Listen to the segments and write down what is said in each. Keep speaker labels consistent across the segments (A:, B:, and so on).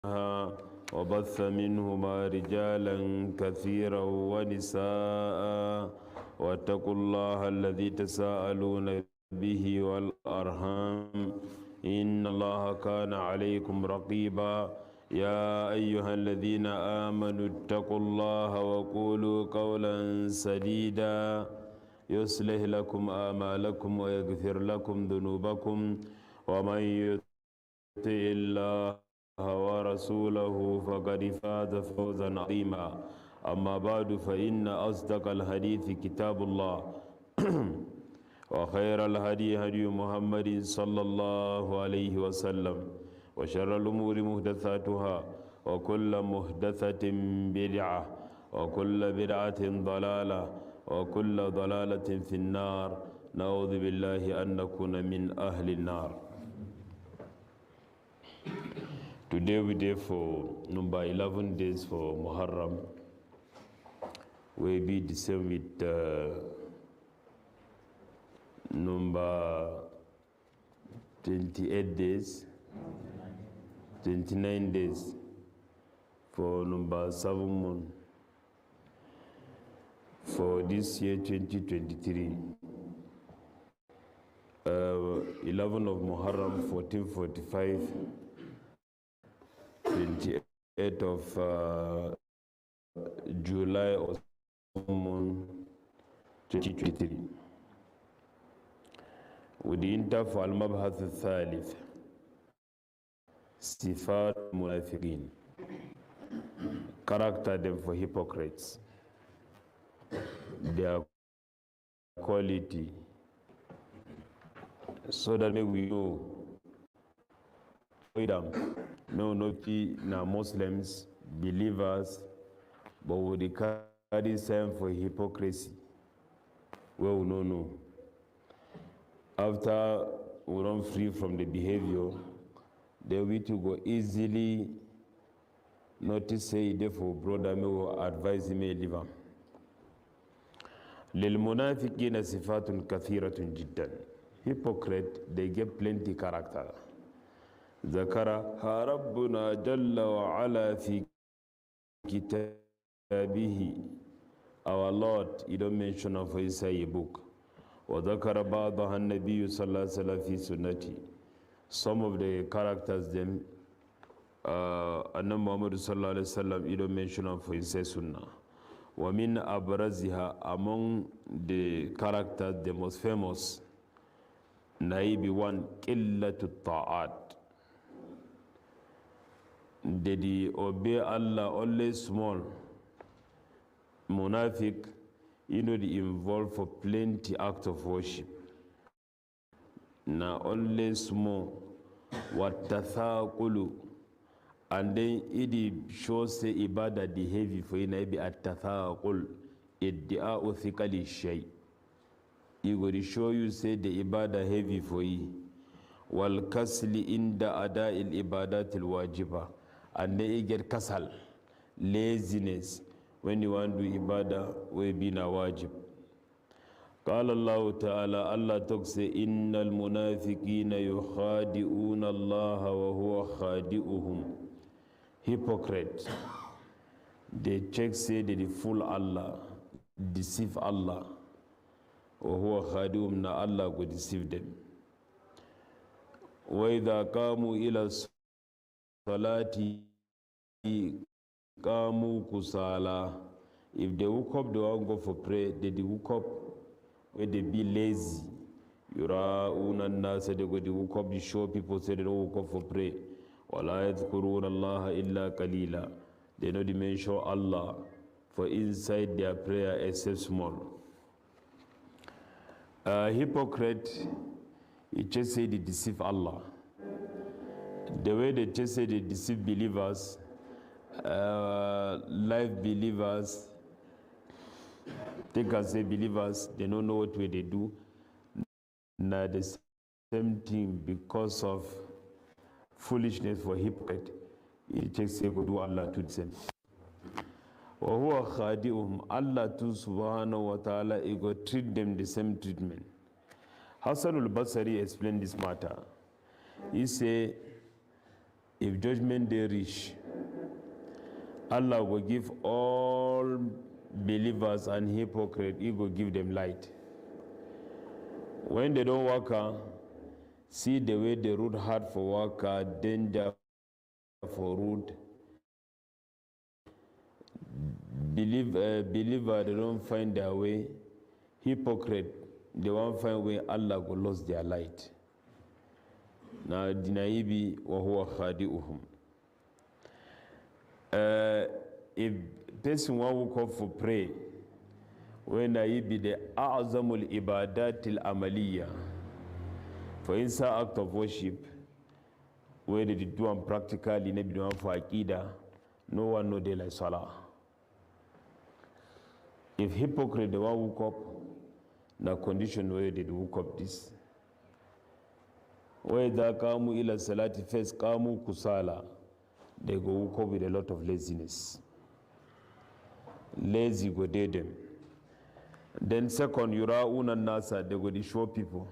A: وبث منهما رجالا كثيرا ونساء واتقوا الله الذي تساءلون به والأرحام إن الله كان عليكم رقيبا يا أيها الذين آمنوا اتقوا الله وقولوا قولا سديدا يصلح لكم آمالكم ويغفر لكم ذنوبكم ومن يطع الله ورسوله فقد فاز فوزا عظيما أما بعد فإن أصدق الحديث كتاب الله وخير الهدي هدي محمد صلى الله عليه وسلم وشر الأمور محدثاتها وكل محدثة بدعة وكل بدعة ضلالة وكل ضلالة في النار نعوذ بالله أن نكون من أهل النار. Today we day for number 11 days for Muharram. Will be the same with number 28 days, 29 days for number 7 month for this year 2023. 11 of Muharram 1445. 28th of July or 2023. With the inter for Al-Mabhath al-Thalith, Sifat Munafiqin, character them for hypocrites, their quality, so that we know freedom. No, na Muslims, believers, but we carry sign for hypocrisy. Well, no. After we run free from the behavior, then we to go easily notice say therefore brother me will advise me leave him. للمنافقين صفات كثيرة جدا. Hypocrite, they get plenty character. ذكرها ربنا جل وعلا في كتابه. Our Lord, he don't mention of his a book. وذكر بعضها النبي صلى الله عليه وسلم في سنته. Some of the characters them Anna Muhammad صلى الله عليه وسلم he don't mention of his sunnah. ومن أبرزها, among the characters the most famous, naibi one قلة الطاعات. They obey Allah only small. Munafiq, they involved for plenty act of worship. Na only small. Wattathaqulu, and then it shows the ibadah the heavy for be at-tathaqul, iddi'a'u thiqali shay. It will show you say the ibadah heavy for you. Wal kasli inda ada'il ibadatil wajiba. And they get kasal, laziness, when you want to do ibadah, will be na wajib. قال الله تعالى, Allah talks say, إن المنافقين يخادعون الله وهو خادعهم. Hypocrite, they check say they fool Allah, deceive Allah, وهو خادعهم, na Allah will deceive them. وإذا قاموا إلى Salati kamu kusala. If they woke up, they won't go for prayer. They woke up when they be lazy. Yura'una an-nasa, they woke up, they show people say they don't woke up for prayer. Wala yadhkuruna Allah illa qalila. They don't mention Allah for inside their prayer except small. Hypocrite, he just say they deceive Allah. The way they just say they deceive believers, life believers, they can say believers, they don't know what way they do. Now the same thing because of foolishness for hypocrite. It takes say go do Allah to the same. وَهُوَ خَادِئُهُمْ, Allah too subhanahu wa ta'ala, he go treat them the same treatment. Hassan al-Basri explained this matter. He say, if judgment day reach, Allah will give all believers and hypocrites, He will give them light. When they don't work, see the way they root hard for work, danger for root. Believer, they don't find their way. Hypocrite, they won't find way. Allah will lose their light. Now, dinaibi wa huwa khadi'uhum. If person won't call for pray, when I be the a'zamul ibadatil amaliya, for inside act of worship, where they do them practically, maybe do them for Aqida, no one know they like Salah. If hypocrite, they want to woke up, na condition where they woke up this. Where they kamu ila salati first kamu kusala, they go woke up with a lot of laziness. Lazy go dead them. Then second, yura'una nasa, they go to show people.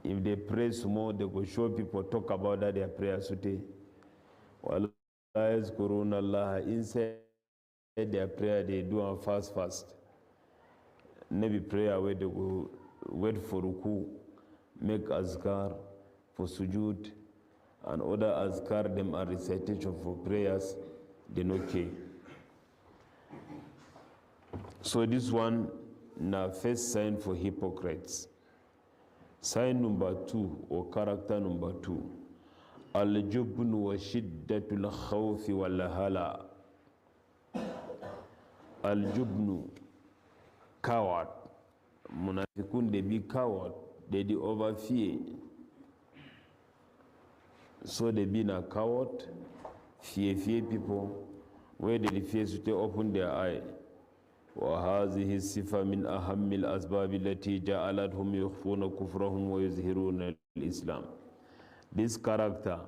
A: If they pray more, they go show people, talk about that their prayer sute. Wala yazkuruna Allah, inside their prayer they do and fast. Maybe prayer where they go wait for ruku, make azkar for sujud, and other azkar them are recitation for prayers, they no care. So this one na first sign for hypocrites. Sign number 2 or character number 2. Al-jubn wa shiddatul khawfi wal hala. Al-jubn, coward. Munafikun, they be coward. They do over fear. So they be na coward, fear people, where they fear to open their eye. وهذه الصفة من أهم الأسباب التي جعلتهم يخفون كفرهم ويظهرون الإسلام. This character,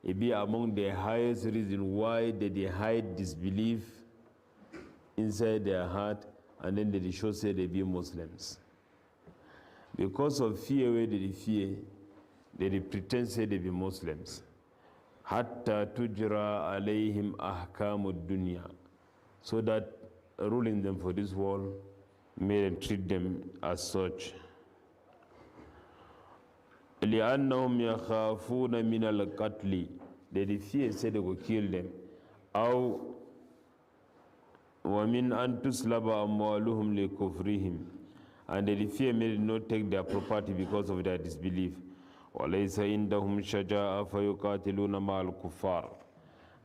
A: it be among the highest reason why they hide disbelief inside their heart, and then they show say they be Muslims. Because of fear, where they fear, they pretend say they be Muslims. حتى تجرى عليهم أحكام الدنيا, so that ruling them for this world made them treat them as such. لأنهم يخافون من القتل, they fear say they will kill them. أو ومن أن تسلب أموالهم لكفرهم, and they fear may not take their property because of their disbelief. وليس عندهم شجاعة فيقاتلون مع الكفار,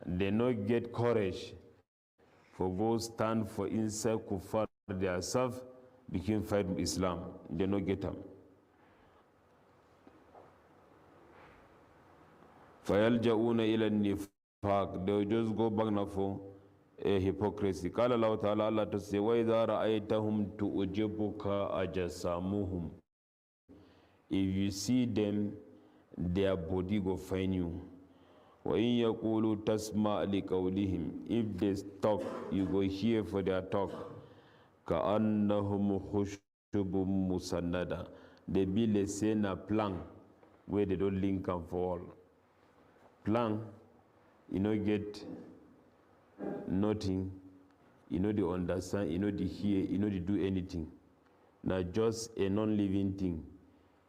A: they not get courage for go stand for inside kuffar themselves, became fight with Islam. They no get them. فَيَلْجَؤُونَ إِلَى النِّفَاقِ, they will just go back now for a hypocrisy. قال الله تعالى, Allah to say, وَإِذَا رَأَيْتَهُمْ تُؤْجِبُكَ أَجَسَامُهُمْ, if you see them, their body go find you. وَإِن يَقُولُوا تَسْمَعْ لِقَوْلِهِمْ, if they talk, you go hear for their talk. كَأَنَّهُمْ خُشُبٌ مُسَنَّدًا, they be the same a plank where they don't link and fall. Plank, you know, get nothing, you know, they understand, you know, they hear, you know, they do anything. Now just a non-living thing.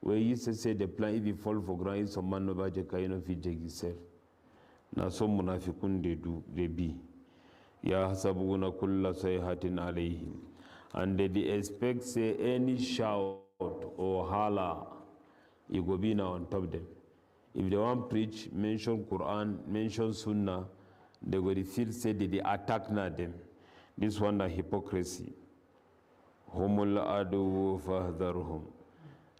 A: Where you say the plank, if you fall for ground, some man over the kind of it yourself. Now some munafiqun they be. Ya hasabuna kulla sayhatin alayhim. And they expect say any shout or holla, you go be now on top of them. If they want preach, mention Quran, mention Sunnah, they go feel say they attack na them. This one is hypocrisy. Humul adu fahdharhum.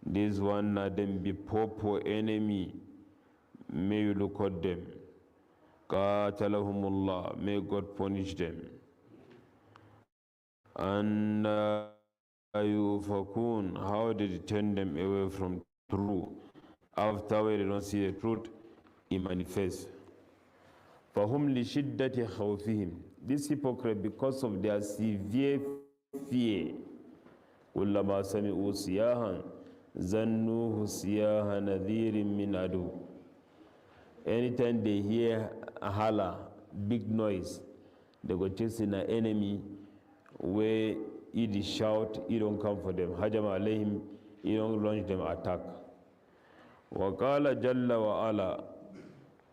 A: This one na them be poor enemy. May you look at them. Qatalahumullah, may God punish them. And yufakun, how did he turn them away from truth? After they don't see the truth, it manifests. فَهُمْ لِشِدَّةِ خَوْفِهِمْ, this hypocrite, because of their severe fear, كُلَّمَا سَمِعُوا سِيَاهًا ظَنُّوهُ سِيَاهَ نَذِيرٍ مِّنْ عَدُوٍّ. Anytime they hear a holler, big noise, they go chasing an enemy where he shout, he don't come for them. Hajam alayhim, he don't launch them attack. Wa qala jalla wa ala,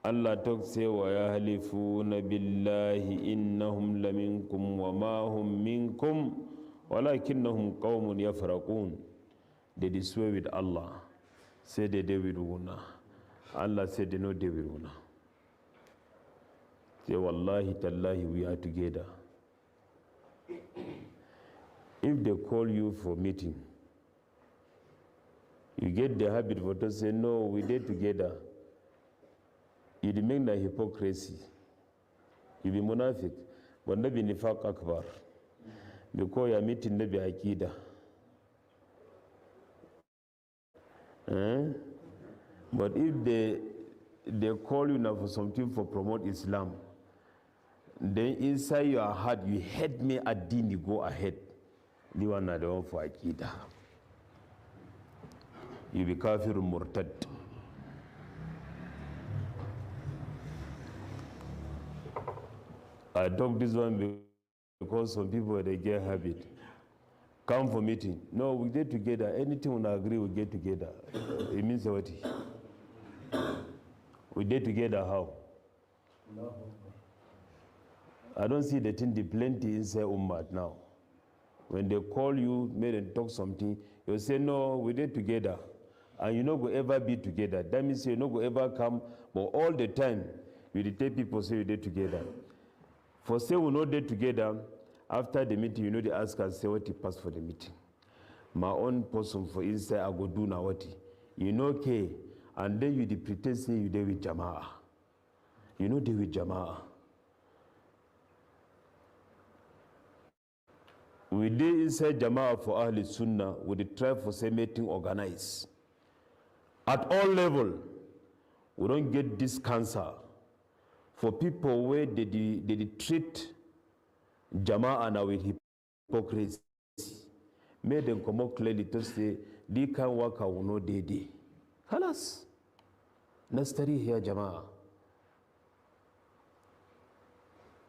A: Allah talks say wa yahlifuna billahi innahum laminkum wa ma hum minkum walakinnahum qawmun yafraqun. They swear with Allah, say they with una. Allah said they know they with una. Say wallahi tallahi we are together. If they call you for meeting, you get the habit for to say no, we did together. You remain the hypocrisy. You be munafiq, but not be nifaq akbar. Because your meeting not be Aqida. But if they call you now for something for promote Islam, then inside your heart you hate me at din, you go ahead. You are not the one for Aqida. You be kafir murtad. I talk this one because some people they get habit. Come for meeting. No, we get together. Anything we agree, we get together. It means what? We get together how? No. I don't see the thing, the plenty inside Ummah now. When they call you, may them talk something, you say, no, we did together. And you no go ever be together. That means you no go ever come, but all the time, you tell people say you did together. For say we no did together, after the meeting, you know they ask us, say what you pass for the meeting. My own person for inside, I go do now what you know, okay. And then you pretend say you did with Jama'ah. You know they with Jama'ah. We did inside Jama'ah for Ahlul Sunnah, we did try for say meeting organized. At all level, we don't get this cancer. For people where they treat Jama'ah now with hypocrisy, made them come out clearly to say, they can work out no day. Halas. Nastari here Jama'ah.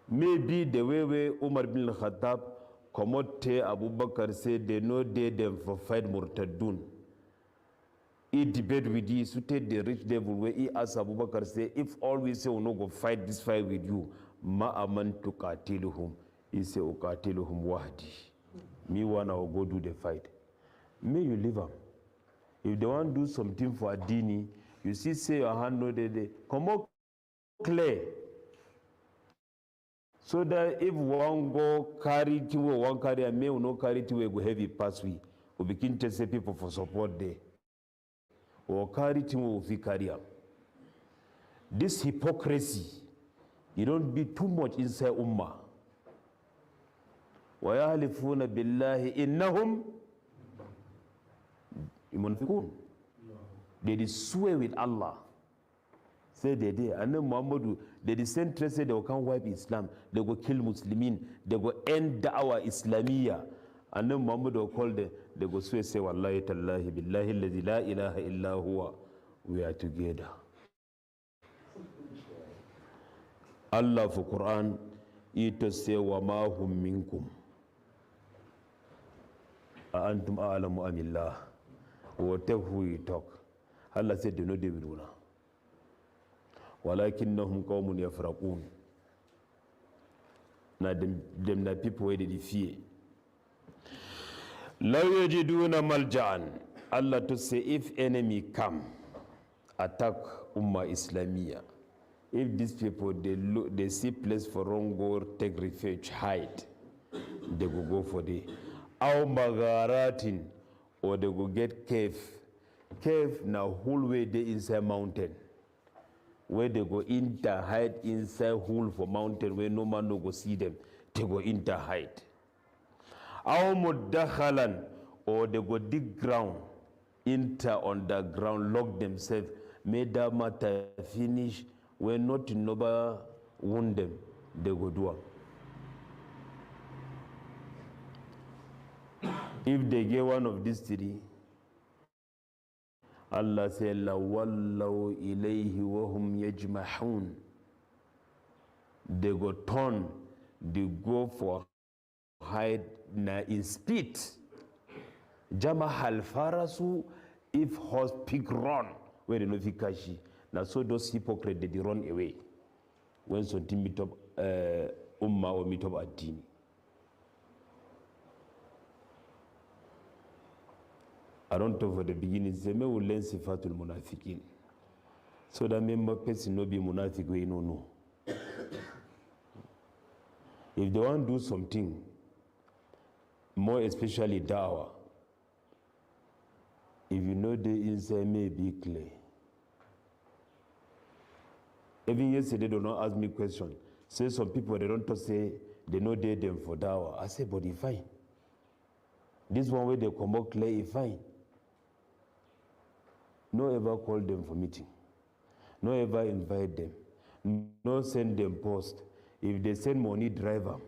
A: Maybe the way Umar bin Khattab come out to Abu Bakr said they know they them for fight Murtadun. He debate with you, so take the rich devil where he asked Abu Bakr say, if all we say we no go fight this fight with you, ma amantu qatiluhum. He say uqatiluhum wahdi. Me wanna go do the fight. May you leave them. If they want to do something for a dini, you see say your hand no they come out clear. So that if one go carry to one carry and may no carry to go heavy pass we begin to say people for support there. Or carry to we carry up. This hypocrisy, you don't be too much inside ummah. وَيَحْلِفُونَ بِاللَّهِ إِنَّهُمْ يُمْنَفِقُونَ. They swear with Allah. Say they did. And then Muhammadu, they send say they will come wipe Islam, they will kill Muslimin, they will end our ISLAMIYA. And then Muhammad will call them, they go swear, say, Wallahi tallahi billahi alladhi la ilaha illa huwa. We are together. Allah for Quran, it say, wa ma hum minkum. Antum a'lamu amillah. Whatever we talk. Allah said, they know they will do. Walakinnahum qawmun yafraqun. Now them na people where they fear. La yajiduna malja'an. Allah to say if enemy come, attack Ummah Islamiyya. If these people they see place for wrong go take refuge, hide, they go for the aw magaratin, or they go get cave. Cave now whole way they inside mountain. Where they go enter hide inside hole for mountain where no man no go see them, they go enter hide. Aw mudakhalan, or they go dig ground, enter underground, lock themselves, made that matter finish, when not nobody wound them, they go do it. If they get one of these three, Allah said, La wallahu ilayhi wa hum yajmahun. They go turn, they go for hide na in speed. Jamahal farasu, if horse pick run, where they no fi kashi. Now so those hypocrites they run away. When something meet up ummah or meet up ad-din. I don't talk for the beginning, say me will learn sifatul munafiqin. So that member person no be munafiq we no know. If they want to do something, more especially dawah, if you know the inside may be clear. Even yesterday, they don't ask me question. Say some people, they don't talk, say they know they them for dawah. I say, but it's fine. This one way they come out clear, it's fine. No ever call them for meeting. No ever invite them. No send them post. If they send money, drive them.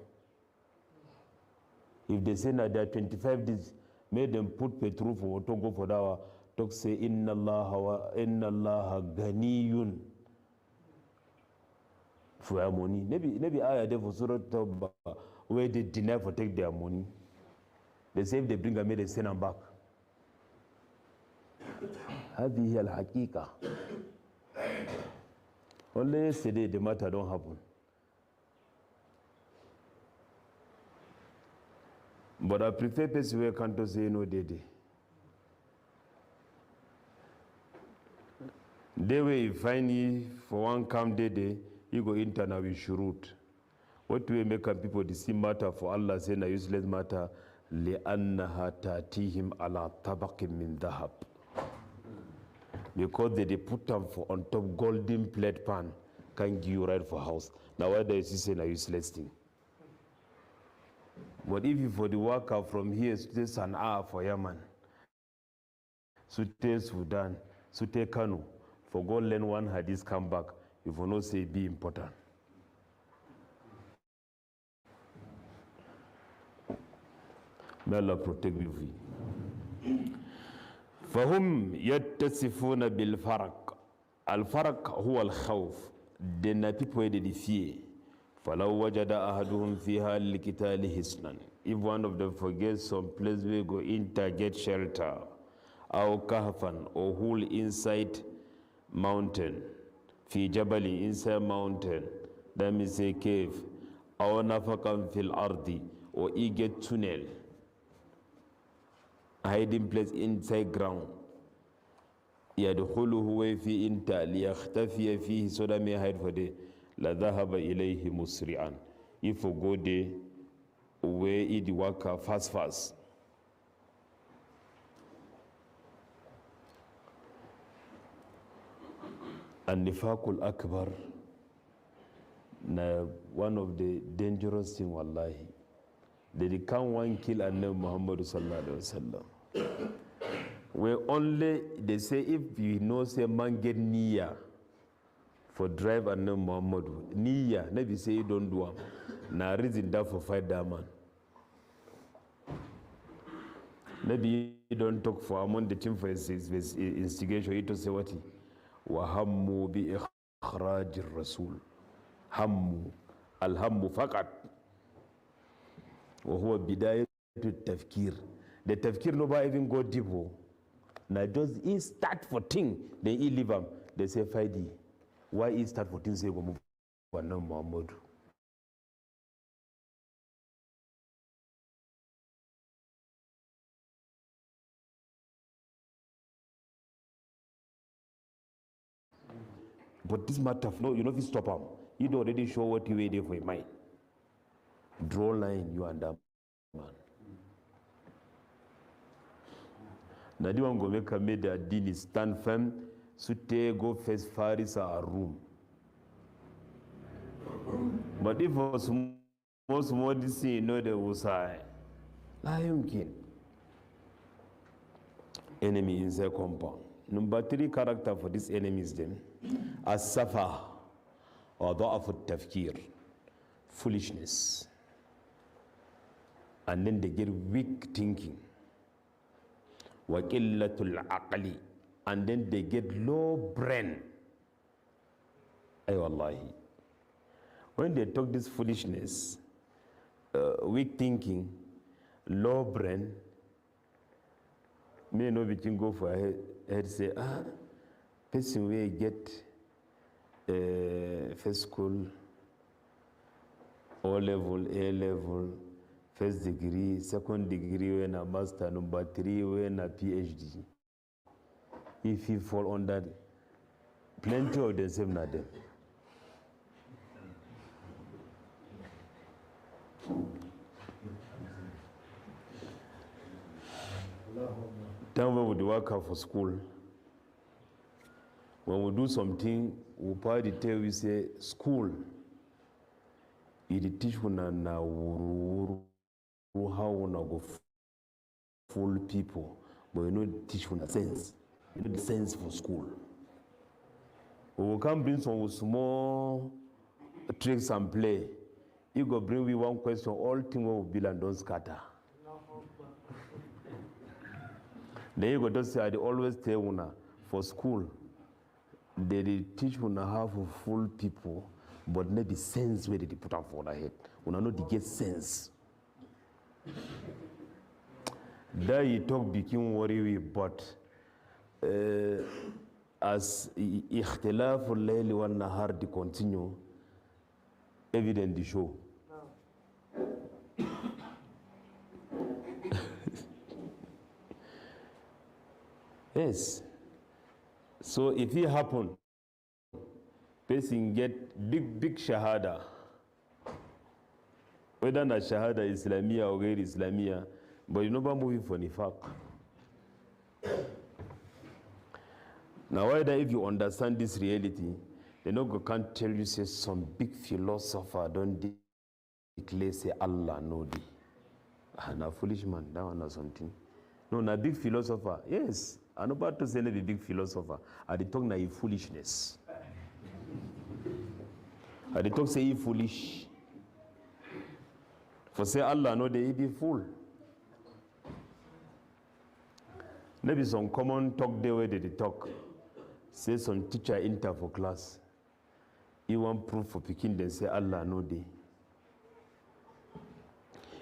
A: If they send that 25 days, make them put petrol for to go for dawah. Talk say inna Allah ganiyun for their money. Maybe I there for Surah Tawbah where they deny for take their money. They say if they bring them, they send them back. هذه الحقيقة. Only yesterday the matter don't happen. But I prefer person where can't say no day. They way you find you for one calm day, you go internal with shurut. What will make people the same matter for Allah saying a useless matter? لأنها تأتيهم على طبق من ذهب. Because they put them for on top golden plate pan, can give you right for house. Now why they say a useless thing? But if you for the worker from here, it's an hour for Yemen, Sute Sudan, Sute Kanu, for go learn one hadith, come back, you for no say be important. May Allah protect you. فهم يتصفون بالفرق. الفرق هو الخوف. Then people they fear. فلو وجد أحدهم فيها القتال حصنا. If one of them forgets some place where go enter get shelter, أو كهفا or hole inside mountain, في جبل inside mountain, that means a cave, أو نفقا في الأرض or he get tunnel, hiding place inside ground. يدخله في انت ليختفي فيه so that may hide for the لذهب إليه مسرعا. If you go there, where it work fast. And nifaqul akbar, na one of the dangerous thing wallahi. They can't one kill and know Muhammad sallallahu alaihi wasallam. Where only they say if you know say man get niya for drive and know Muhammad niya, never say you don't do am. Na reason that for fight that man. Maybe you don't talk for among the team for his instigation. You to say what he wahammu bi ikhraj rasul hammu alhammu faqat wa huwa bidayat tafkir. The tafkir no ba even go deep. Now just he start for thing, then he leave them. They say Faidi. Why he start for things? Say go move for no Muhammad. But this matter, no, you know if you stop him, you don't already show what you waiting for your mind. Draw line, you and that man. Now the one go make a made a deal stand firm, so they go face Faris a room. But if was most modest, you know they will say, Lion enemy inside compound. Number 3 character for this enemy is them. As-safa or da'af al-tafkir, foolishness. And then they get weak thinking. Wa qillatul aqli, and then they get low brain. Ay wallahi. When they talk this foolishness, weak thinking, low brain, may no be go for head say, person will get first school, O level, A level, first degree, second degree, when a master, number 3, when a PhD. If you fall on that, plenty of them same not them. Then when we work out for school, when we do something, we probably tell we say school. It teach una na how una go fool people, but you know teach una sense. You know the sense for school. We can bring some small tricks and play. You go bring me one question, all things will be and don't scatter. Then you go to say, I always tell una for school, they teach una how to fool people, but not the sense where they put up for the head. Una know they get sense. There you talk became worry, but as ikhtilaf al-layli wal nahar to continue, evident the show. Yes. So if it happen, person get big shahada. Whether na shahada ISLAMIYA or غير ISLAMIYA, but you know about moving for nifaq. Now whether if you understand this reality, they no go can't tell you say some big philosopher don't declare say Allah no di. Na foolish man, that one or something. No, na big philosopher. Yes, I'm about to say the big philosopher. I talk na foolishness. I talk say he foolish. For say Allah no they be fool. Maybe some common talk the way they talk. Say some teacher enter for class. He want proof for picking them say Allah no they.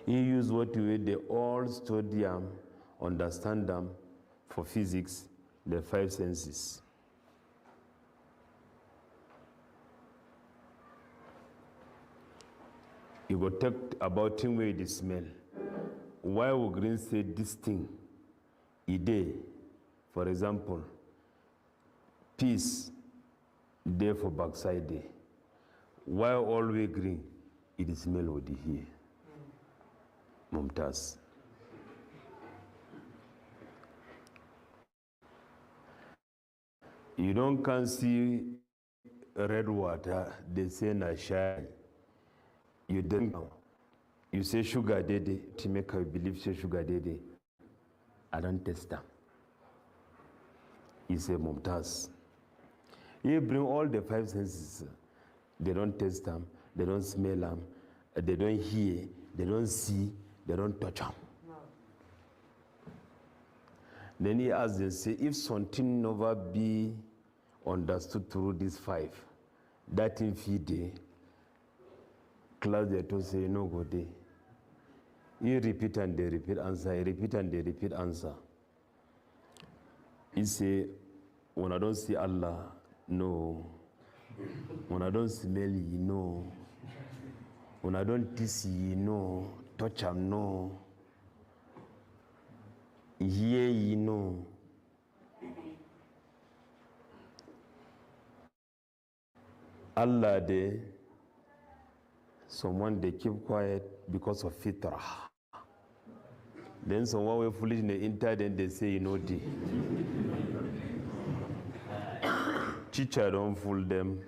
A: He use what way they all study them, understand them for physics, the 5 senses. You go talk about thing where they smell. Why would green say this thing? Ide, for example, peace, day for backside day. Why always green? It is smell what they hear. Mumtaz. You don't can see red water, they say na shy. You drink, you say sugar dede, to make her believe say sugar dede. I don't test them. He say Mumtaz. You bring all the 5 senses. They don't taste them, they don't smell them, they don't hear, they don't see, they don't touch them. No. Then he asks them, say, if something never be understood through these 5, that in feed day, class they to say no go day. You repeat and they repeat answer, you repeat and they repeat answer. He say, when I don't see Allah, no. When I don't smell you, no. When I don't see you, no. Touch him, no. Hear you, no. Allah they, someone they keep quiet because of fitrah. Then someone will foolish in the enter, then they say, you know, the teacher don't fool them.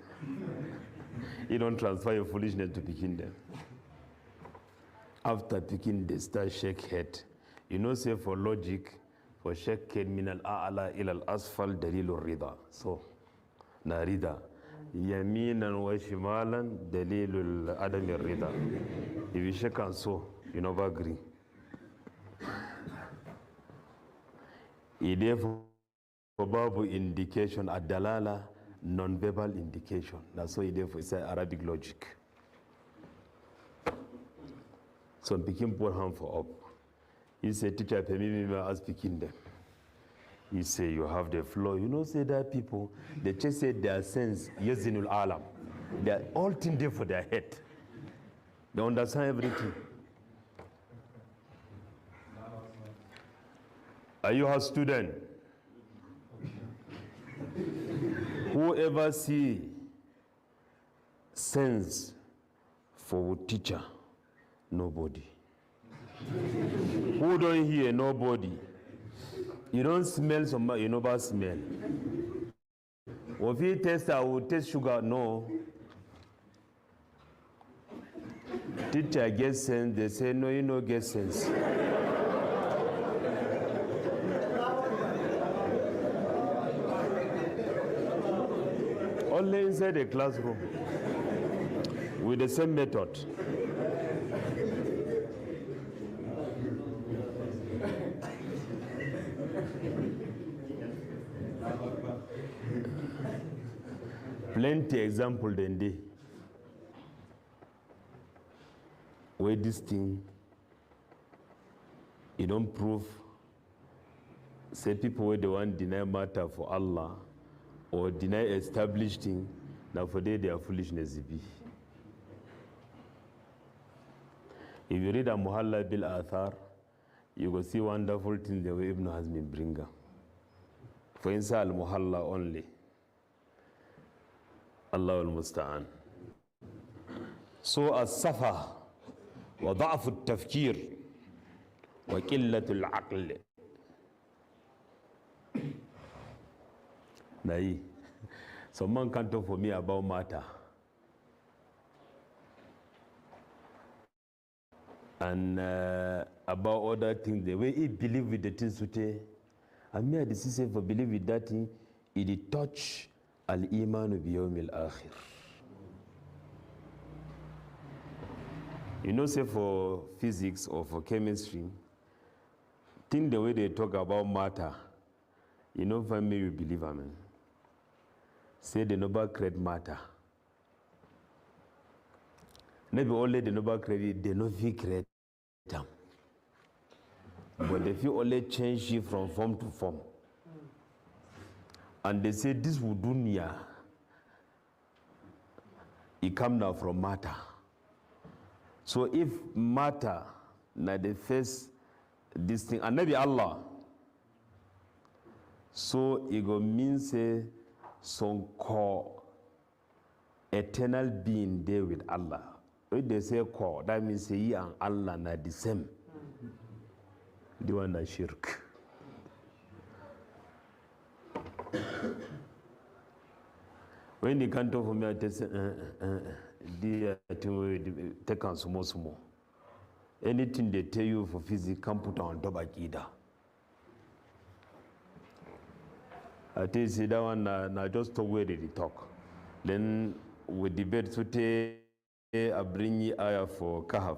A: You don't transfer your foolishness to picking them. After picking, they start shake head. You know, say for logic, for shake head, min al-a'la ila al-asfal dalilur rida. So, na rida. Yaminan wa shimalan dalilul adami rida. If you shake and so, you never agree. He therefore Babu indication, adalala, non-verbal indication. That's why it's Arabic logic. So picking poor hand for up. He said, teacher, me as picking them. He say, you have the flow. You know, say that people, they just say their sense, yazinul alam. They are all things there for their head. They understand everything. Are you a student? Whoever see sense for teacher, nobody. Who don't hear, nobody. You don't smell somebody, you never smell. If you test, I will test sugar, no. Teacher gets sense, they say, no, you don't get sense. Only inside a classroom with the same method. Plenty example then day. Where this thing, you don't prove, say people where they want deny matter for Allah or deny established thing, now for they are foolishness. If you read a Muhalla bil Athar, you will see wonderful things the way Ibn Hazmi bring up. For instance, al-Muhalla only. Allah al-Musta'an. So as-safa wa da'af al-tafkir wa qillat al-aql. Nahi. Someone can talk for me about matter. And about other things, the way he believe with the things today, and me I say for believe with that thing, it touch al-iman bi yawm al-akhir. You know, say for physics or for chemistry, think the way they talk about matter, you know, for me you believe, amen. Say the Nobel create matter. Maybe only the Nobel create, they not create them. But if you only change it from form to form, and they say this wudunya, it come now from matter. So if matter, now the first this thing, and maybe Allah, so it go mean say some core eternal being there with Allah. When they say core, that means say he and Allah are the same. The one that shirk. When they can't talk for me, I say, take on small. Anything they tell you for physics, can put on top Aqida. I tell you, that one, I just talk where they talk. Then we debate today, I bring you ayah for Kahf.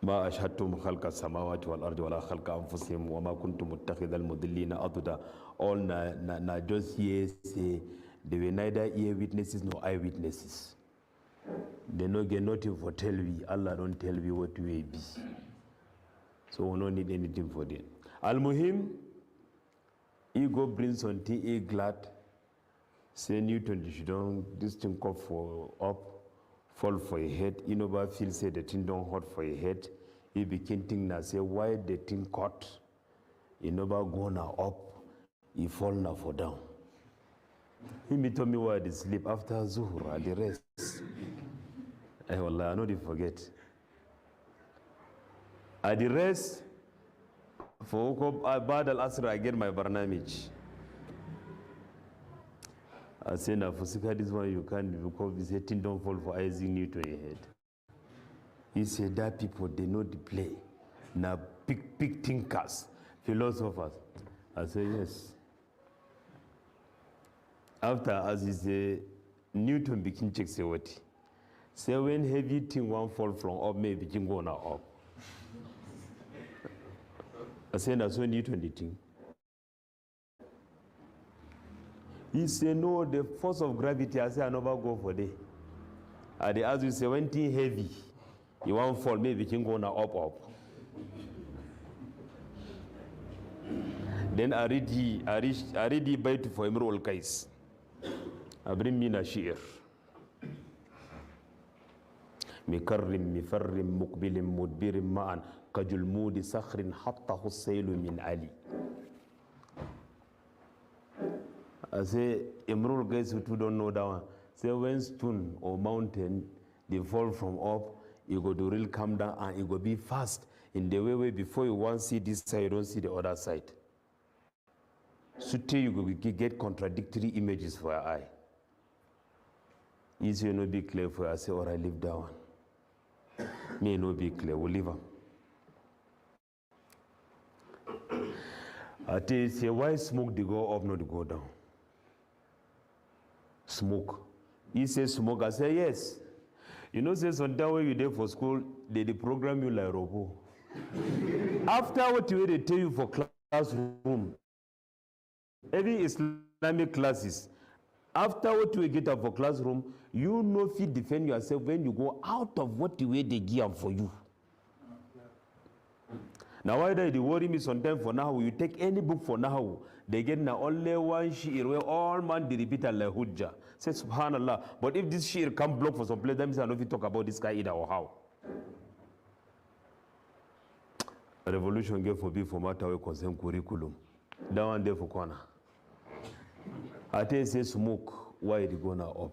A: ما أشهدتم خلق السماوات والأرض ولا خلق أنفسهم وما كنت متخذ المضلين أضدا. All na just here say they were neither ear witnesses nor eyewitnesses. They no get nothing for tell we. Allah don't tell we what we be. So we don't need anything for them. Al Muhim, he go bring something, he glad. Say Newton, you don't this thing come for up. Fall for your head. You know, but feel say the thing don't hurt for your head. He begin think now say why the thing caught. You know, but go now up. He fall now for down. He told me why they sleep after Zuhur and the rest. Wallah, I know they forget. At the rest, for Bad al-Asr, I get my barnamij. I say now for this one you can't because this thing don't fall for Isaac Newton in your head. He said that people they know the play. Now big thinkers, philosophers. I say yes. After as he say Newton begin check say what? Say when heavy thing one fall from up, maybe begin go now up. I say that's when Newton the thing. He said, no, the force of gravity. I say, I never go for day. And they ask you, say, when thing heavy, you won't fall, maybe you can go now up. Then I read the bait for Imrul Kais. I bring me a shi'r. مكرم مفرم مقبل مدبر معا كجلمود صخر حطه السيل من علي. I say, Imrul guys who don't know that one. Say when stone or mountain they fall from up, you go to really come down and you go be fast in the way before you want to see this side, you don't see the other side. So you go get contradictory images for your eye. Easy no be clear for you. I say, or I leave that one. May no be clear, we'll leave them. I tell you, say, why smoke they go up, not they go down? Smoke. He says smoke. I say, yes. You know, say sometimes when you there for school, they program you like robot. After what they tell you for classroom, every Islamic classes, after what you get up for classroom, you know if you defend yourself when you go out of what the way they give for you. Now why they worry me sometimes for now, you take any book for now, they get now only one shi'r where all man they repeat Allah hujjah. Say subhanallah. But if this shi'r come block for some place, that means I know if you talk about this guy either or how. A revolution gave for be for matter we concern curriculum. That one there for corner. I tell you say smoke, why it go now up?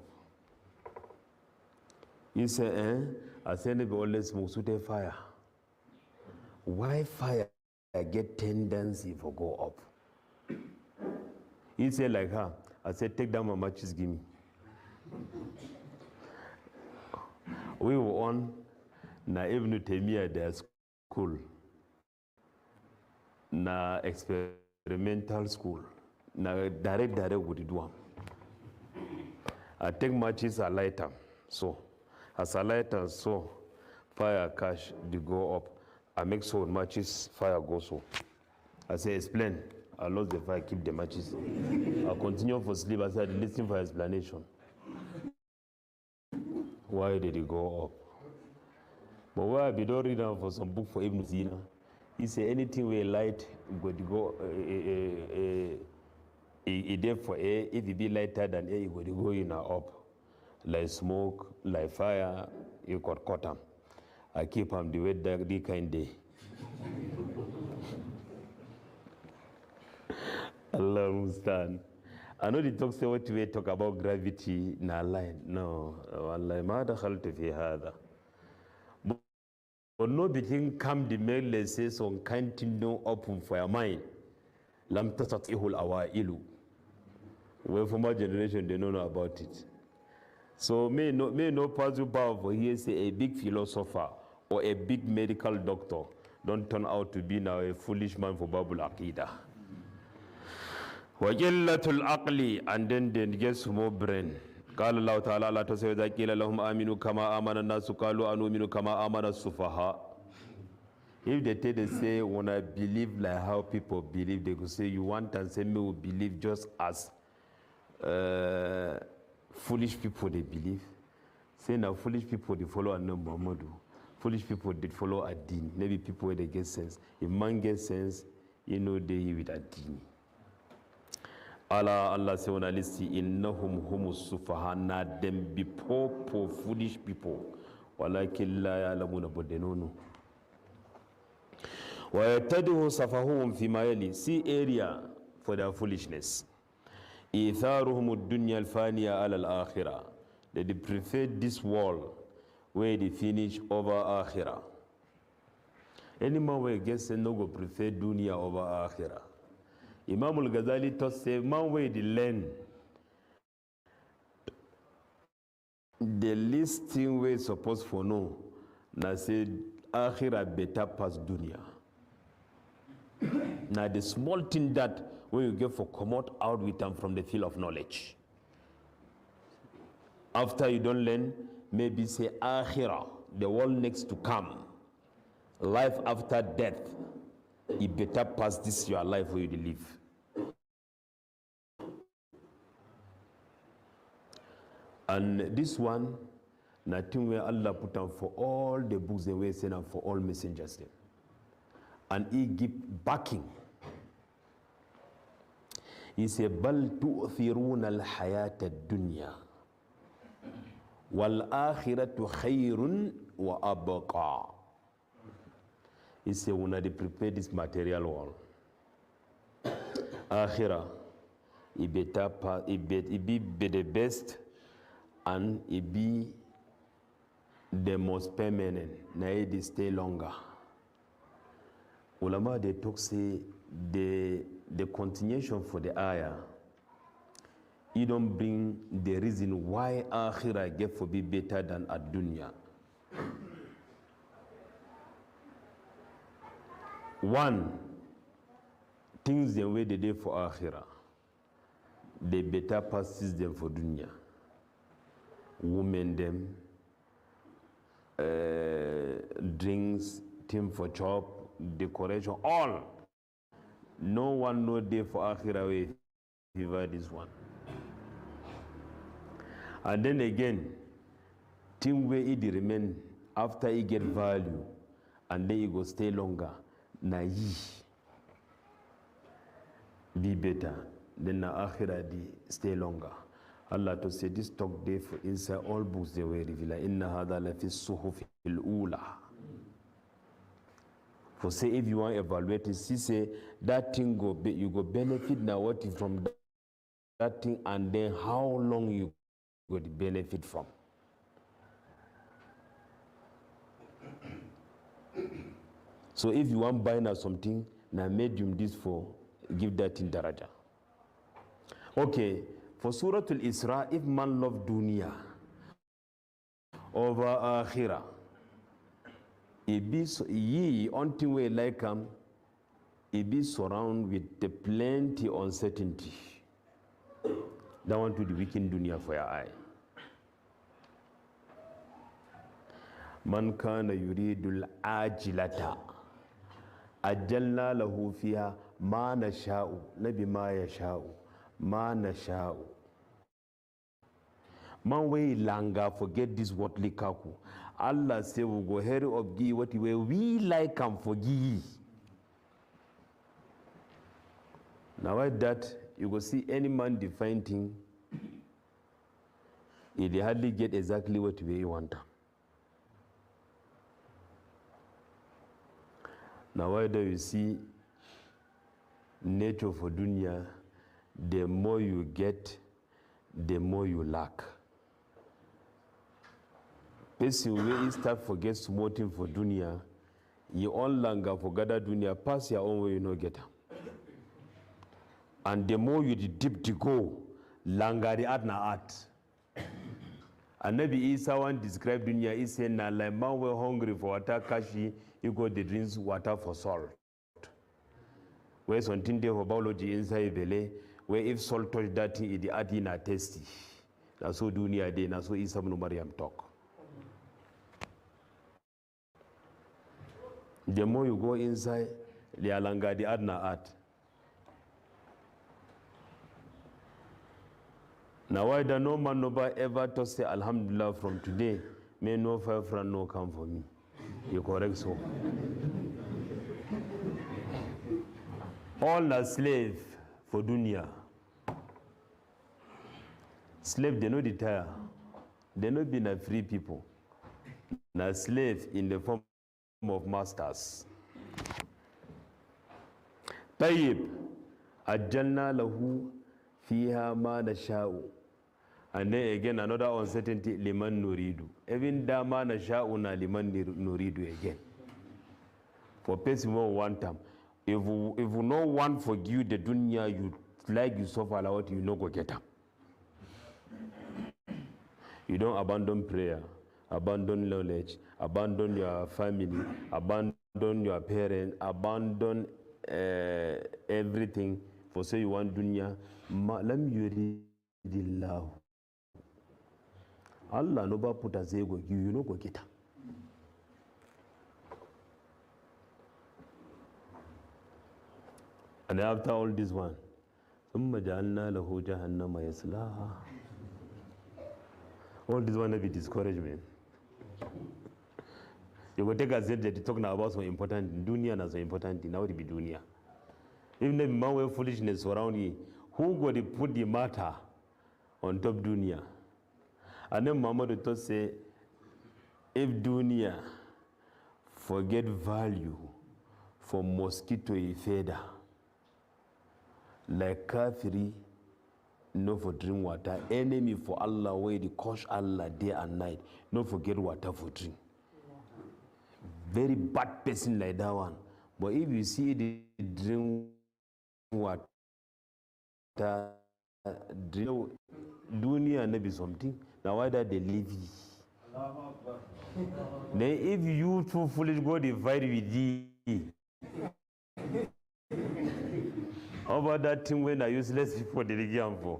A: He say, I say never always smoke so they fire. Why fire get tendency for go up? He said like her. I said, take down my matches, give me. We were on na Ibn Taymiyyah their school. Na experimental school. Na direct with the one. I take matches, I light them. So as I light them, so fire cash they go up. I make so matches, fire goes so. I say, explain. I lost the fire, keep the matches. I continue for sleep. I said, listen for explanation. Why did it go up? But why I be don't read down for some book for Ibn Sina. He say anything where light go to go there for air. If it be lighter than air, it go in up. Like smoke, like fire, you got cut them. I keep them the way the kind day. Allah understand. I know the talk say what we talk about gravity na line. No, wallahi ma dakhaltu fi hada. But no between come the mail says on kind thing no open for your mind. Lam tasatihu al-awailu. Well, for my generation they don't know about it. So may no puzzle powerful here say a big philosopher or a big medical doctor don't turn out to be now a foolish man for Babul Aqida. وَجِلَّةُ الْعَقْلِ and then they get some more brain. قال الله تعالى لا تسوي ذا قيل لهم آمنوا كما آمن الناس قالوا أنؤمن كما آمن السفهاء. If they say when I believe like how people believe, they could say you want and say me will believe just as foolish people they believe. Say now foolish people they follow Anna Muhammadu. Foolish people they follow Adin. Maybe people where they get sense. If man gets sense, you know they with Adin. Allah say on a list, innahum humus sufaha, na them be poor foolish people. Walakin la ya'lamuna, but they don't know. Wa yatadihu safahum fi ma yali, see area for their foolishness. Itharuhum ad-dunya al-faniya ala al-akhirah. They prefer this world where they finish over akhirah. Any man where gets no go prefer dunya over akhirah. Imam al-Ghazali taught say, man way the learn. The least thing we supposed for know, na say, akhirah better pass dunya. Now the small thing that when you get for come out with them from the field of knowledge. After you don't learn, maybe say akhirah, the world next to come. Life after death. It better pass this your life where you live. And this one, nothing where Allah put on for all the books they were sent for all messengers them. And he give backing. He said, "Bal tu'thiruna al-hayata ad-dunya, wal akhiratu khayrun wa abqa." He said, "When they prepare this material world, akhirah, it be the best, and it be the most permanent. Now it stay longer." Ulama they talk say the continuation for the ayah, it don't bring the reason why akhirah get to be better than ad-dunya. One, things the way they did for akhirah, they better passes them for dunya. Women them, drinks, team for chop, decoration, all. No one no day for akhirah way fever this one. And then again, team where it remain after it get value, and then it go stay longer. Na ye be better than na akhirah di stay longer. Allah to say this talk day for inside all books they were revealed. Inna hadha la fi suhufil ula. For say if you want to evaluate it, see say that thing you go benefit now what is from that thing, and then how long you go to benefit from. So if you want buy now something, now medium this for give that in daraja. Okay, for Surah Al-Isra, if man love dunya over akhirah, it be so, ye until we like it be surrounded with the plenty uncertainty. That want to the wicked dunya for your eye. Man kana yuridul ajilata ajalna lahu fiha ma nasha'u nabi ma yasha'u ma nasha'u. Man way langa forget this worldly kaku. Allah say we go hurry up give what we like and forgive. Now with that you go see any man define thing, he hardly get exactly what we want. Now whether you see nature for dunya, the more you get, the more you lack. Person when you start forget small thing for dunya, you on longer for gather dunya, pass your own way you no get. And the more you deep to go, longer the art na art. And Nabi Isa one described dunya, he said, na like man were hungry for water kashi, you go the drinks water for salt. Where something there for biology inside belly, where if salt touch that thing, it the art in a tasty. That's so dunya day, that's so Isa ibn Maryam talk. The more you go inside, the longer the art na art. Now why the no man nobody ever to say Alhamdulillah from today, may no fire friend no come for me. You correct so. All the slave for dunya. Slave they no retire. They no be na free people. Na slave in the form of masters. Tayyib ajalna lahu fiha ma nasha'u. And then again another uncertainty liman nuridu. Even dama nasha'u na liman nuridu again. For person who want time. If you no one forgive the dunya, you like you suffer a lot, you no go get up. You don't abandon prayer, abandon knowledge, abandon your family, abandon your parents, abandon everything for say you want dunya. Lam yuridillahu. Allah no ba put as ego you no go get up. And after all this one, ثم جعلنا له جهنم يصلاها. All this one will be discouragement. You go take a set that talking about so important dunya na so important now it be dunya. Even if man with foolishness around you, who go to put the matter on top dunya? And then Muhammad to say, if dunya forget value for mosquito a feather, like kafiri no for drink water, enemy for Allah way the curse Allah day and night, no forget water for drink. Very bad person like that one. But if you see the drink water, drink dunya and be something, now why that they leave you? Then if you too foolish go divide with thee, how about that thing when I useless people they for?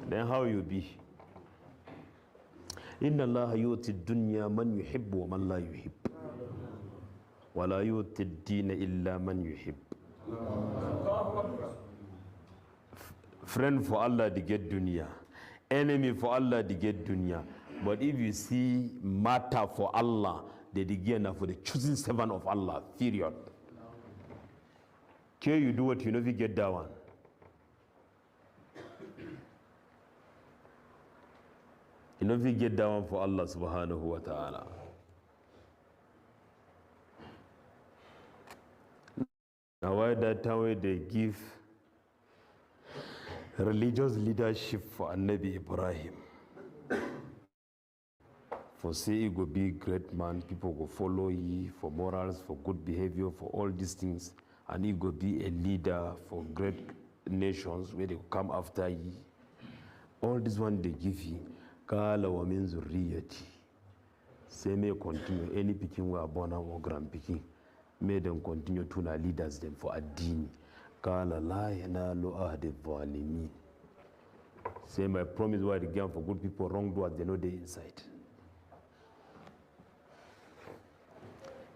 A: Then how you be? Inna Allah yuti dunya man yuhibbu wa man la yuhib. Wa la yuti ad-din illa man yuhib. Friend for Allah to get dunya. Enemy for Allah to get dunya. But if you see matter for Allah, they begin for the choosing servant of Allah, period. Care you do what you know if you get that one. You know if you get that one for Allah subhanahu wa ta'ala. Now why that time where they give religious leadership for Nabi Ibrahim? For say he go be great man, people go follow ye for morals, for good behavior, for all these things. And he go be a leader for great nations where they come after ye. All this one they give ye. Kala wa min zurriyati. Say may continue. Any picking we are born or grand picking. May them continue to na leaders them for a deen. Kala la yanalu ahdi zalimin. Say my promise why again for good people, wrongdoers they know they inside.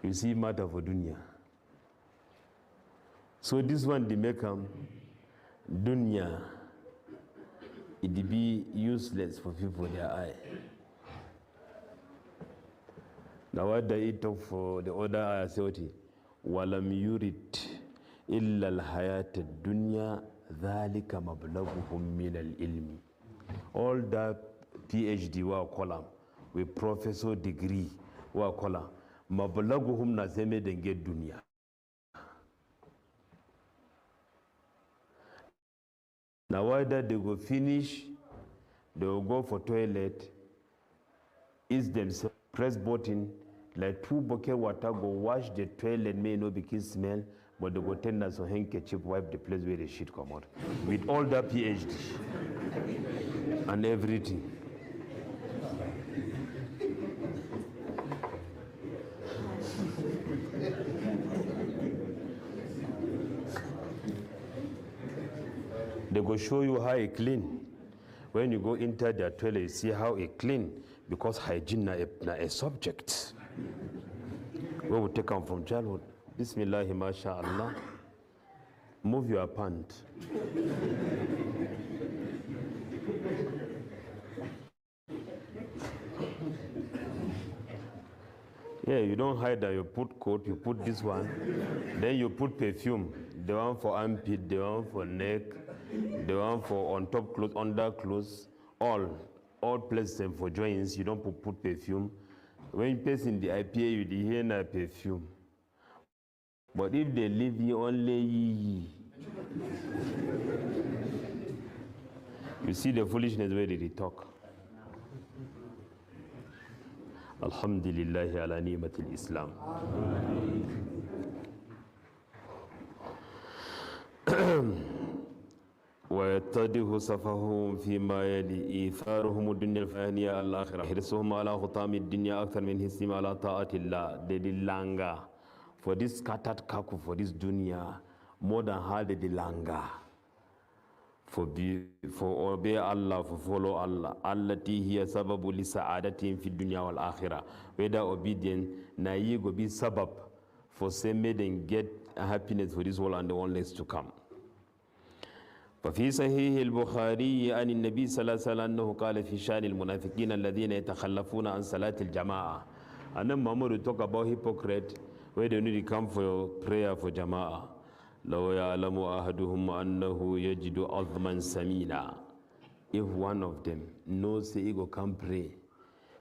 A: You see matter for dunya. So this one they make dunya it be useless for people their eye. Now what they talk for the other ayah say walam yurid illa al-hayat ad-dunya dhalika mablaghuhum min al-ilmi. All that PhD wa column with professor degree wa column mablaghuhum na seme den get dunya. Now why that they go finish, they will go for toilet, ease themselves, press button, like 2 bucket water go wash the toilet, may not begin smell, but they go tend as a handkerchief wipe the place where the shit come out. With all that PhD and everything. They go show you how it clean. When you go into their toilet, you see how it clean, because hygiene na a subject. We will take them from childhood. Bismillah, mashallah. Move your pant. Yeah, you don't hide that. You put coat, you put this one, then you put perfume. The one for armpit, the one for neck, the one for on top clothes, under clothes, all places and for joints. You don't put perfume. When you pass in the IPA, you hear na perfume. But if they leave you only, you see the foolishness where they talk. Alhamdulillah ala ni'matil Islam. ويتضح سفههم فيما يلي إيثارهم الدنيا الفانية الآخرة حرصهم على خطام الدنيا أكثر من حرصهم على طاعة الله. They langa for this scattered kaku for this dunya more than how they langa for obey Allah, for follow Allah. Allati hiya sababu li sa'adatihim fi dunya wal akhirah. Whether obedient na ye go be sabab for say made and get happiness for this world and the one next to come. ففي صحيح البخاري عن النبي صلى الله عليه وسلم أنه قال في شأن المنافقين الذين يتخلفون عن صلاة الجماعة. And then Muhammad talk about hypocrite where they need to come for prayer for Jama'ah. لو يعلم أحدهم أنه يجد عظما سمينا. If one of them knows he go come pray,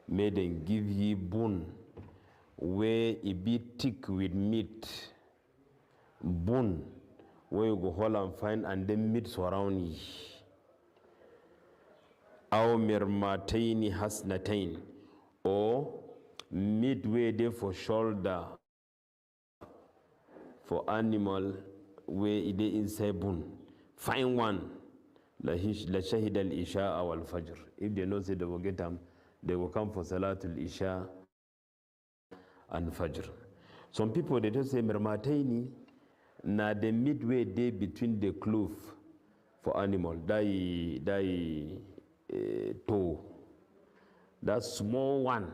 A: may them give ye bone where it be thick with meat, bone where you go hold and find and then meat surround ye. Aw mirmataini hasnatain, or meat where they for shoulder for animal where it is inside bone. Find one. La shahid al isha wal fajr. If they know say they will get them, they will come for salatul isha and fajr. Some people they just say mirmataini. Na the midway day between the kloof for animal, toe. That small one.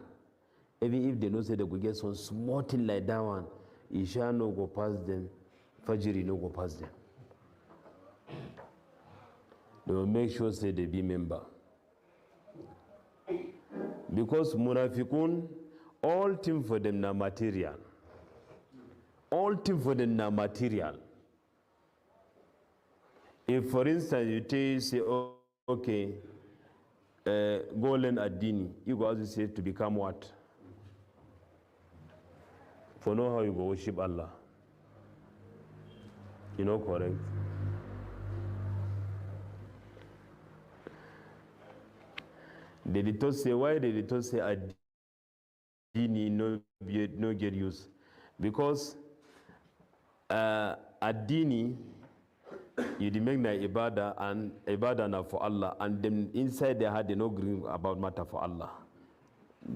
A: Even if they know say they will get some small thing like that one, Isha no go past them, Fajr no go past them. They will make sure say they be member. Because munafiqun, all thing for them na material. All things for them are material. If, for instance, you say, oh, okay, go learn Adini, you go also say to become what? For know how you go worship Allah. You know, correct? They did not say, why they did not say Adini no get use? Because Adini, you make the ibadah and ibadah na for Allah, and then inside their heart they no agree about matter for Allah.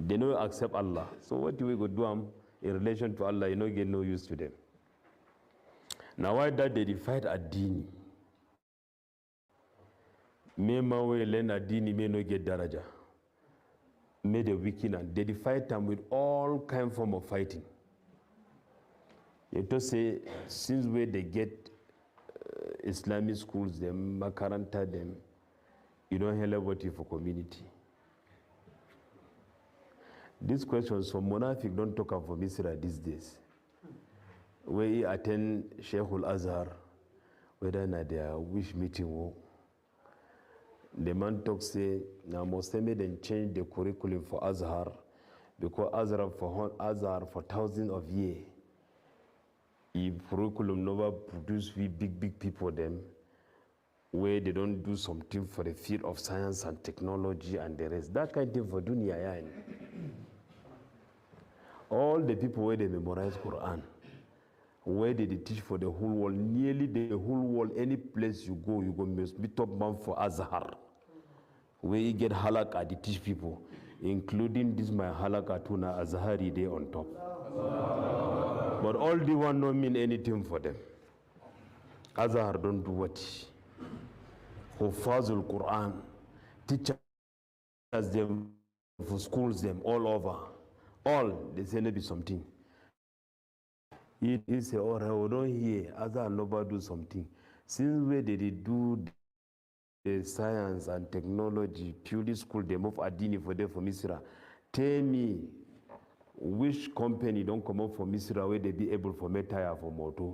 A: They no accept Allah. So what do we go do in relation to Allah? You know, get no use to them. Now why that they fight Adini? May man we learn Adini may no get daraja. May the wicked and they fight them with all kind form of fighting. You to say, since where they get Islamic schools, them, makaranta them, you don't hear what you for community. These questions from Munafiq don't talk about Misra these days. Where he attend Sheikhul Azhar, whether na their wish meeting, the man talk say, now Muslims then change the curriculum for Azhar, because Azhar for thousands of years. If curriculum never produce we big people them, where they don't do something for the field of science and technology and the rest. That kind of thing for dunya yain. All the people where they memorize Quran, where they teach for the whole world, nearly the whole world, any place you go must be top man for Azhar. Where you get halakha, they teach people, including this my halakha tuna Azhari day on top. But all the one don't mean anything for them. Azhar don't do what? Hufazul Quran, teachers them for schools them all over. All they say maybe something. He say, oh, I don't hear Azhar nobody do something. Since where they do the science and technology, purely school, they move Adini for them for Misra. Tell me, which company don't come up for Misra where they be able for make tire for motor?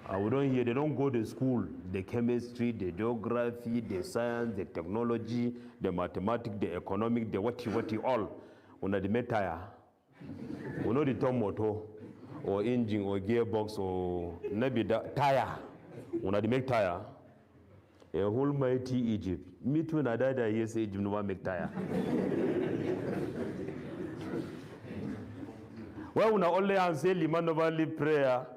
A: I don't hear, they don't go to school, the chemistry, the geography, the science, the technology, the mathematics, the economic, the what all. Una the make tire. We know the term motor, or engine, or gearbox, or maybe tire. Una the make tire. A whole mighty Egypt. Me too, na dada yes, Egypt no one make tire. Well, we only answer liman overly prayer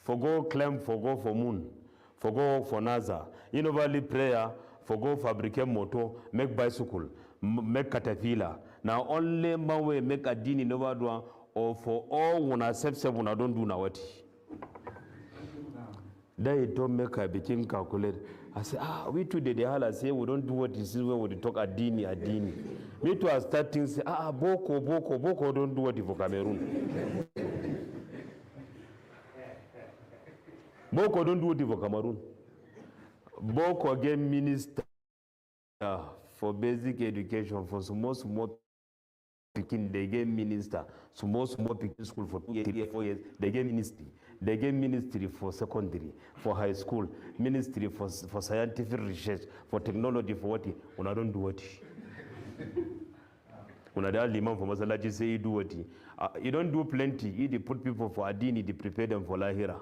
A: for go climb, for go for moon, for go for NASA. In overly prayer for go fabricate motor, make bicycle, make caterpillar. Now only man way make a dini never do, or for all when I accept when I don't do now what. They don't make a begin calculate. I say, we too did the hell. I say we don't do what this is where we talk adini. Me too are starting say, boko don't do what for Cameroon. Boko don't do it for Cameroon. Boko get minister for basic education for small picking, they get minister, small picking school for 2 years, 3 years, 4 years, they get ministry. They get ministry for secondary, for high school, ministry for scientific research, for technology, for what? When I don't do what? When I don't liman for masalaji say you do what? You don't do plenty. You put people for adini, you prepare them for lahira.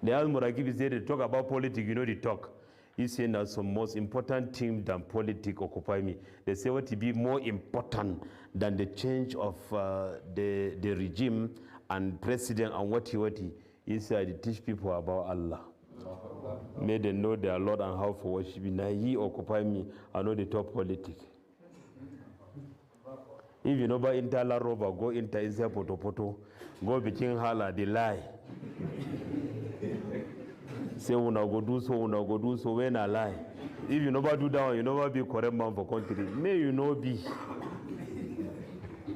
A: The Al-Murakibi said they talk about politics, you know they talk. He said that some most important thing than politics occupy me. They say what to be more important than the change of the regime and president and what he said, I teach people about Allah. May they know their Lord and how for worshiping. Now he occupy me, I know they talk politics. If you know about Intala Rover, go into Isa Poto, go between Hala, they lie. Say una go do so when I lie. If you never do that, you never be correct man for country. May you know be.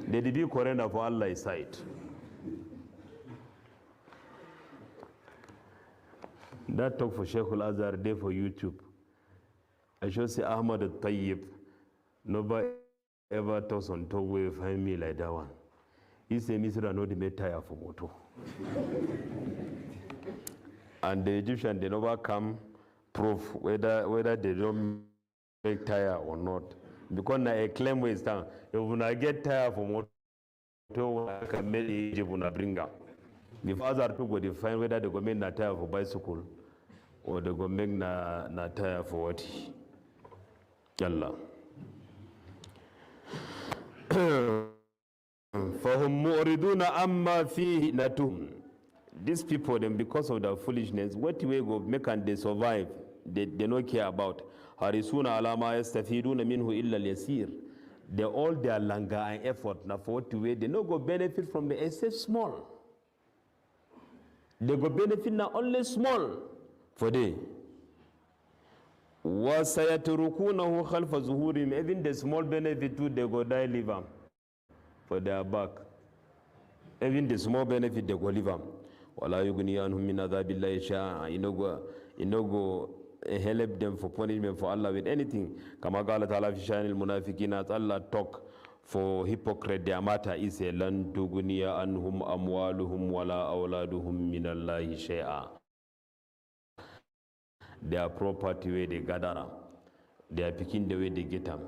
A: They be correct for Allah's side. That talk for Sheikh Al-Azhar there for YouTube. I should say Ahmad al-Tayyib. Nobody ever talks on talk will find me like that one. He said, Mr. know the metaya for moto. And the Egyptian, they never come proof whether they don't make tire or not. Because now a claim waste time. If we not get tire for motor, I can make Egypt when bring up. The father to go define whether they go make na tire for bicycle or they go make na tire for what? Yalla. فهم مؤردون أما فيه نتهم. These people, then, because of their foolishness, what way go make and they survive? They don't care about. Harisuna alama yastafiduna minhu illa al-yasir. They all their longer and effort now for what way they no go benefit from the except small. They go benefit now only small for they. وَسَيَتُرُكُونَهُ خَلْفَ ظُهُورِهِمْ. Even the small benefit too, they go die leave them for their back. Even the small benefit they go leave them. وَلَا يُغْنِي عَنْهُمْ مِنْ عَذَابِ اللَّهِ شَيْئًا. You no go help them for punishment for Allah with anything. كما قال تعالى في شأن المنافقين, as Allah talk for hypocrite, their matter is a لَن تُغْنِيَ عَنْهُمْ أَمْوَالُهُمْ وَلَا أَوْلَادُهُمْ مِنَ اللَّهِ شَيْئًا. Their property where they gather them, they are picking the way they get them.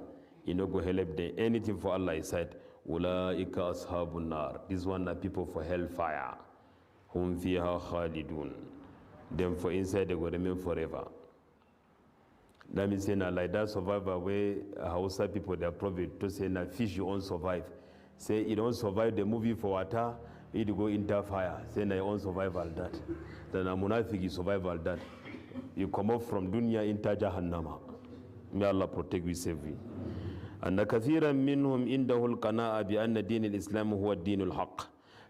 A: You no go help them anything for Allah. He said, أُولَٰئِكَ أَصْحَابُ النَّارِ. This one are people for hellfire. Hum fiha khalidun. Them for inside they go remain forever. That means say like that survivor where Hausa people they are prophet to say na fish you won't survive. Say you don't survive the movie for water, it go into fire. Say na you won't survive all that. Then a munafiki survive all that. You come up from dunya into jahannama. May Allah protect you safely. And كثيرا منهم عنده القناعة بأن دين الإسلام هو الدين الحق.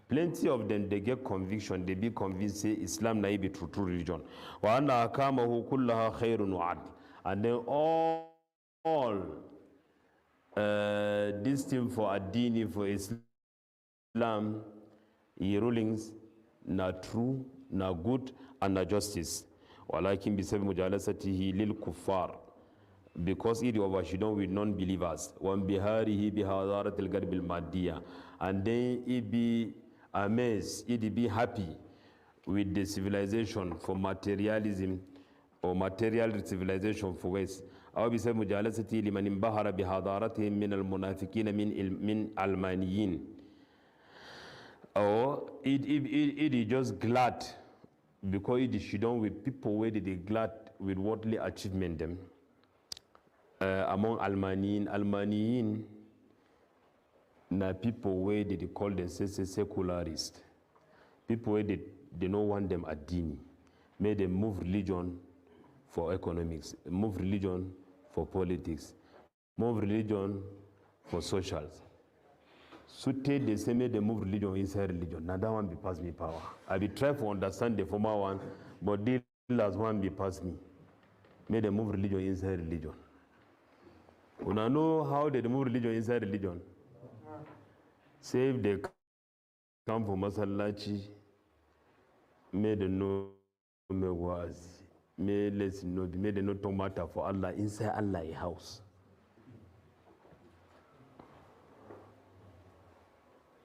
A: Plenty of them, they get conviction, they be convinced, say Islam na be true religion. وَأَنَّ أَحْكَامَهُ كُلَّهَا خَيْرٌ وَعَدْلٌ. And then all this thing for Adini, for Islam, rulings, na true, na good, and na justice. وَلَكِنْ بِسَبِّ مُجَالَسَتِهِ لِلْكُفَّارِ. Because it overshadowed with non-believers. وَانْبِهَارِهِ بِهَذَارَةِ الْغَرْبِ الْمَادِّيَةِ. And then it be amazed, it be happy with the civilization for materialism or material civilization for West. أو بسبب مجالسته لمن انبهر بحضارتهم من المنافقين من المانيين. Or it is just glad because it is done with people where they glad with worldly achievement them. Among Almaniyin na people where they call themselves secularists. People where they don't want them at dini. May them move religion for economics, move religion for politics, move religion for socials. So take the same way they move religion inside religion. Now that one be pass me power. I be try to understand the former one, but the last one be pass me. May they move religion inside religion. When I know how they move religion inside religion, say if they come for Masallachi, may the no me was, may let's no be, may the no matter for Allah inside Allah house.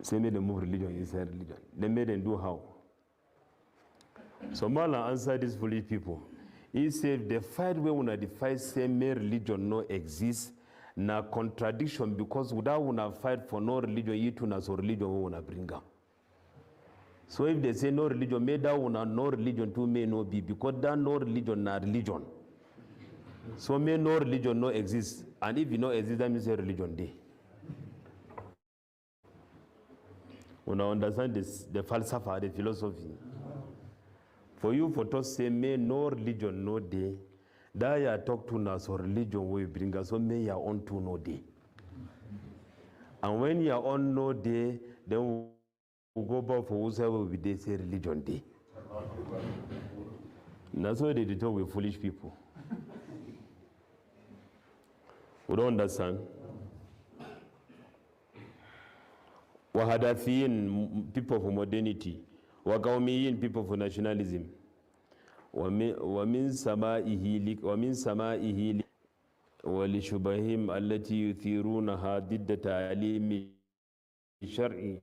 A: Say may the move religion inside religion. They made them do how? So Mala answered these foolish people. He said the fight where una the fight say may religion no exist, na contradiction because without una fight for no religion, you too na so religion we una bring up. So if they say no religion, may that una no religion too may no be because that no religion na religion. So may no religion no exist, and if you no exist, that means a religion day. Una understand this, the falsafa, the philosophy. For you for to say may no religion no day, that you talk to us or religion we bring us, so may your own to no day. And when your own no day, then we go back for whoever we they say religion day. That's why they talk with foolish people. We don't understand. Wahadafiyin, people for modernity. Waqawmiyin, people for nationalism. ومن سمائه ولشبههم التي يثيرونها ضد تعليم الشرع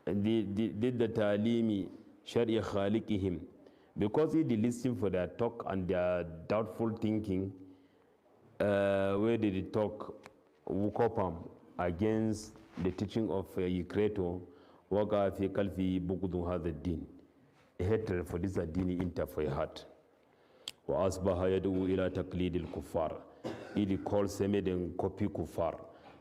A: ضد تعليم شرع خالقهم, because they listen for their talk and their doubtful thinking, where they talk against the teaching of a creator. وقع في قلبي بغض هذا الدين, hatred for this dini enter for your heart. وأصبح يدعو إلى تقليد الكفار, it calls them and copy kuffar.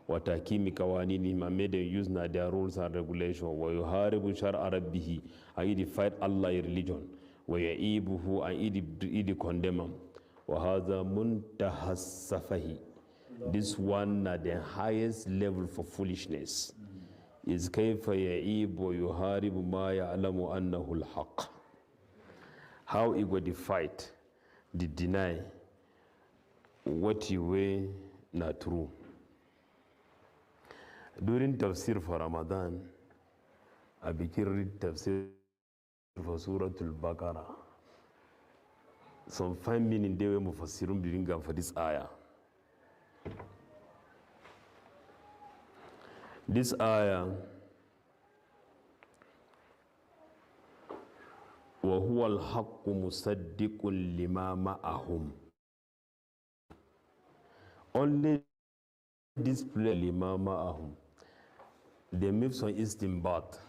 A: وتحكيم قوانينهم, made them use their rules and regulations. ويحارب شرع ربه, and it fight Allah religion. ويعيبه, and it condemn him. وهذا منتهى السفه, this one at the highest level for foolishness. Is kayfa ya'ib wa yuharibu ma ya'lamu annahu al-haq. How he go to fight, to deny what he way not true. During tafsir for Ramadan, I began read tafsir for Surah Al-Baqarah. Some 5 minutes they were mufassirun bring for this ayah. This ayah, وَهُوَ الْحَقُّ مُصَدِّقٌ لِمَا مَعَهُمْ. Only this play لِمَا مَعَهُمْ. They make some istinbat.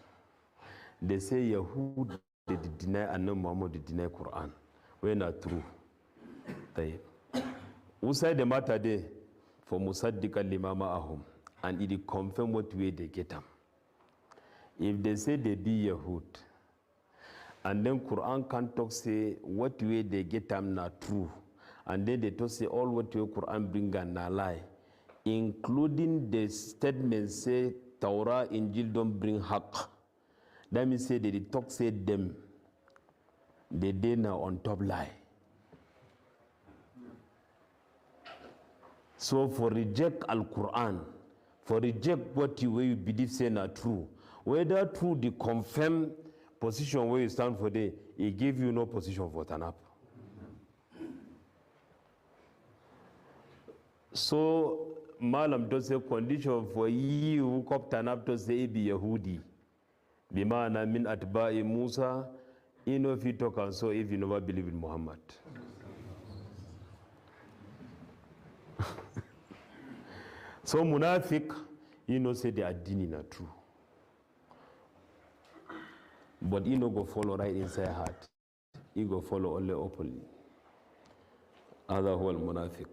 A: They say Yahud they deny and no Muhammad they deny Quran. We're not true. Who said the matter there? For musaddiqan lima ma'ahum. And it confirm what way they get them. If they say they be Yahud, and then Quran can't talk say what way they get them not true, and then they talk say all what way Quran bring and na lie, including the statement say Torah Injil don't bring haqq. That means say they talk say them, they now on top lie. So for reject Al-Quran, for reject what you believe say not true, whether true the confirm position where you stand for day, it give you no position for Tanap. So Malam to say condition for you who come Tanap to say be Yahudi. Bimana min atba'i Musa, you know if you talk and so if you never believe in Muhammad. So Munafiq, you know say they are dini not true. But you know go follow right inside heart. You go follow only openly. Other whole Munafiq.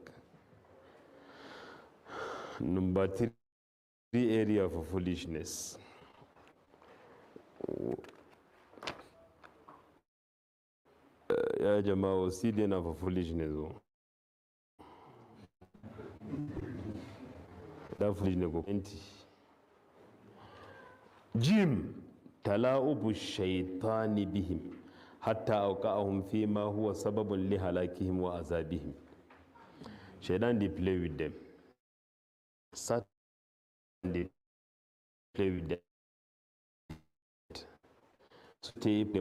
A: Number 3 area for foolishness. Ya Jamaa usidena for foolishness. That foolishness go empty. Jim tala'ubu shaytani bihim hatta awqa'ahum fima huwa sababun li halakihim wa azabihim. Shaitan they play with them. Satan they play with them. tape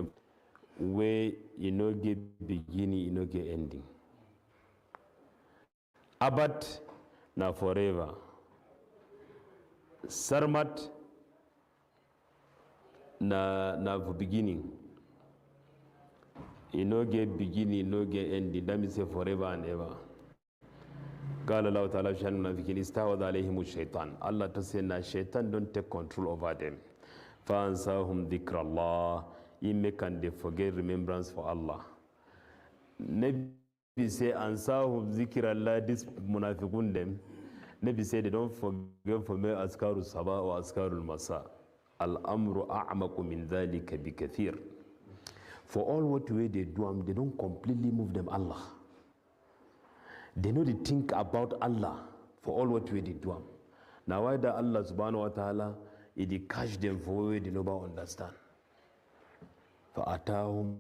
A: where you know get beginning, you know get ending. Abad na forever. Sarmat na for beginning. You know get beginning, you know get ending. That means say forever and ever. قال الله تعالى شأن المنافقين استحوذ عليهم الشيطان. Allah to say na shaitan don't take control over them. فأنساهم ذكر الله. He make and they forget remembrance for Allah. Nabi say ansahum zikr Allah, this munafiqun them. Nabi say they don't forget for me askaru sabah or askarul masa. Al-amru a'maku min dhalika bi kathir. For all what way they do, they don't completely move them Allah. They know they think about Allah for all what way they do. Now why that Allah subhanahu wa ta'ala, he catch them for way they never understand. فَأَتَاهُمُ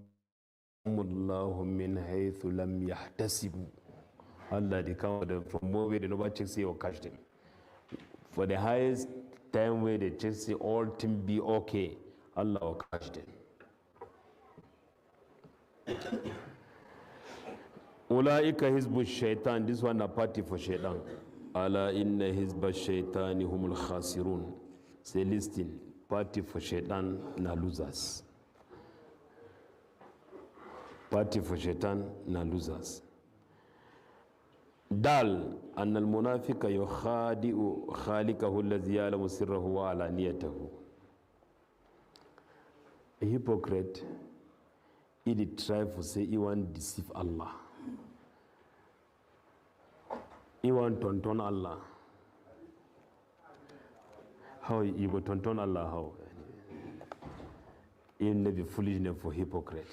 A: اللَّهُ مِنْ حَيْثُ لَمْ يَحْتَسِبُوا. Allah they come from where they never check say or catch them. For the highest time where they check say all things be okay, Allah will catch them. Ulaika hizbu shaitan. This one a party for shaitan. Ala inna hizba shaitani humul khasirun. Say listen, party for shaitan na losers. Party for shaitan na losers. Dal أن المنافق يخادع خالقه الذي يعلم سره وعلانيته. A hypocrite, he did try to say he want to deceive Allah. He want to turn Allah. How you go turn Allah? How? He never foolishness for hypocrite.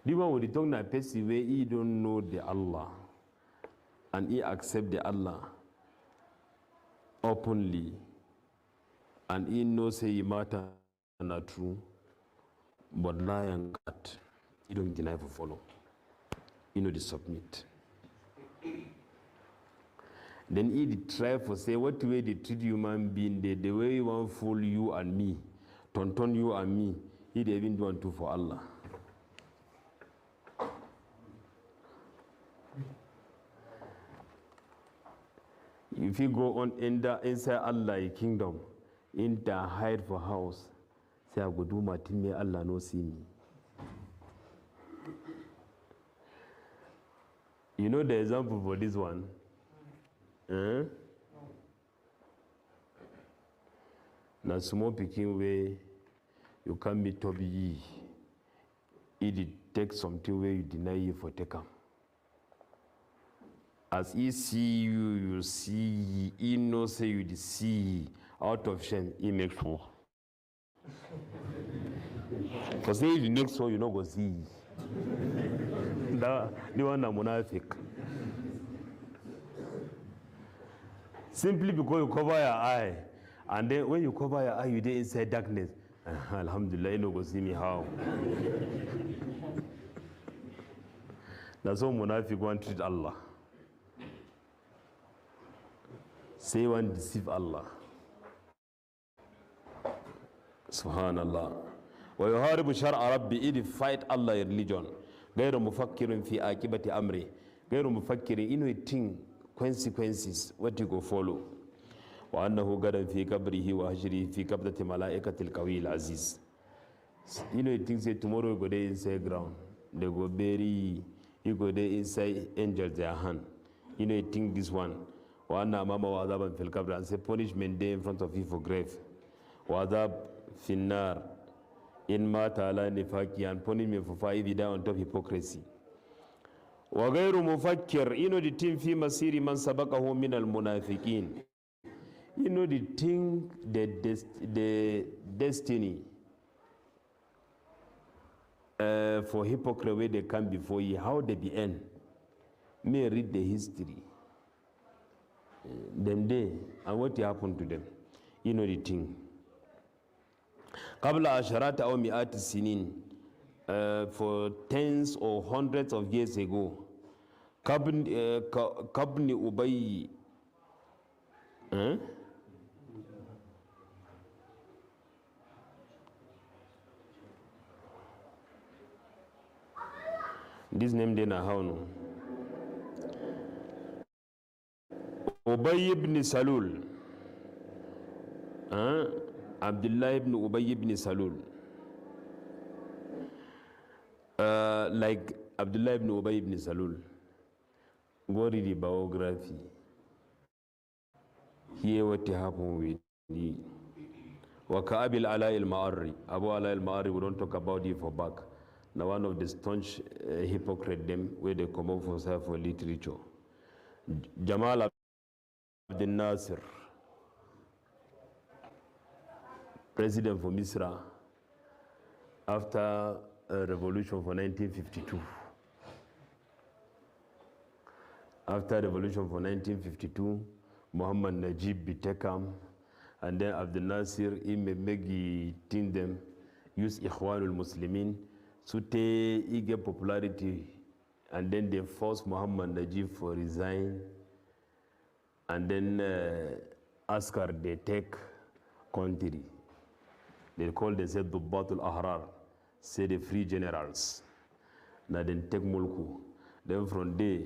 A: The one with the tongue that person where he don't know the Allah and he accept the Allah openly and he knows say he matter not true, but lie and God, he don't deny for follow. You know they submit. Then he try for say what way they treat human being, the way you want fool you and me, turn you and me, he even want to for Allah. If you go on inside Allah's kingdom, in the hide for house, say I go do my thing, may Allah no see me. You know the example for this one? Na small picking way you can be to be it take something where you deny you for take him. As he see you, you see, he no say you the see out of shame, he make sure. Because if you make sure you not go see. The one a munafiq. Simply because you cover your eye, and then when you cover your eye, you dey inside darkness. Alhamdulillah, you no go see me how. That's how munafiq want to treat Allah. Say one deceive Allah. Subhanallah. ويحارب شرع ربي إذ fight Allah religion. غير مفكر في عاقبة أمره. غير مفكر إنه think consequences what you go follow. وأنه غدا في قبره وهجره في قبضة ملائكة القوي العزيز. You know it thinks say tomorrow you go there inside ground. They go bury. You go there inside angels their hand. You know it think this one. وأن أمامه وعذابا في القبر and say punishment day in front of you for grave وعذاب في النار إن مات على نفاقه and punishment for fire if you die on top of hypocrisy وغير مفكر you know the thing في مسير من سبقه من المنافقين you know the thing the destiny for hypocrite where they come before you how they be end may read the history them day and what happened to them. You know the thing. قبل عشرات أو مئات السنين for tens or hundreds of years ago. كابن أبي This name then how no? Ubay ibn Salul. Abdullah ibn Ubay ibn Salul. Like Abdullah ibn Ubay ibn Salul. Go read the biography. Hear what happened with the Wakabil Ala al-Ma'arri. Abu Ala al-Ma'arri, we don't talk about it for back. Now one of the staunch hypocrite them where they come up for literature. Jamal Abdel Nasser, president for Misra, after a revolution for 1952. After revolution for 1952, Muhammad Najib Bitekam, and then Abdel Nasser, Megi Tindem, use Ikhwanul Muslimin, Sute Ige popularity, and then they forced Muhammad Najib for resign, and then Askar, they take country. They call themselves the Batul Ahrar, say the free generals. Now then take Mulku. Then from there,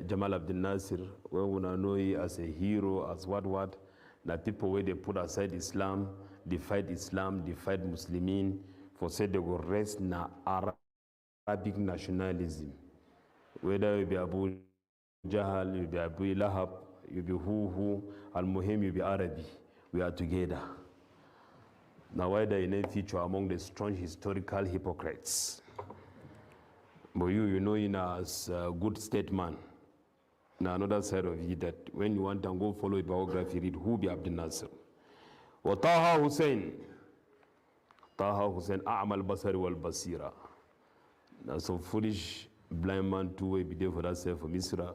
A: Jamal Abdel Nasser, where we know him as a hero, as what, now people where they put aside Islam, they fight Muslimin, for say they will rest na Arabic nationalism. Whether you be Abu Jahal, you be Abu Lahab, you be who, Al-Muhim, you be Arabi, we are together. Now why they name feature among the strong historical hypocrites. But you know him as a good statesman. Now another side of it that when you want to go follow a biography, read who be Abdel Nasser. Wa Taha Hussein A'mal Basari wal Basira. Now some foolish blind man too will be there for that self for Misra.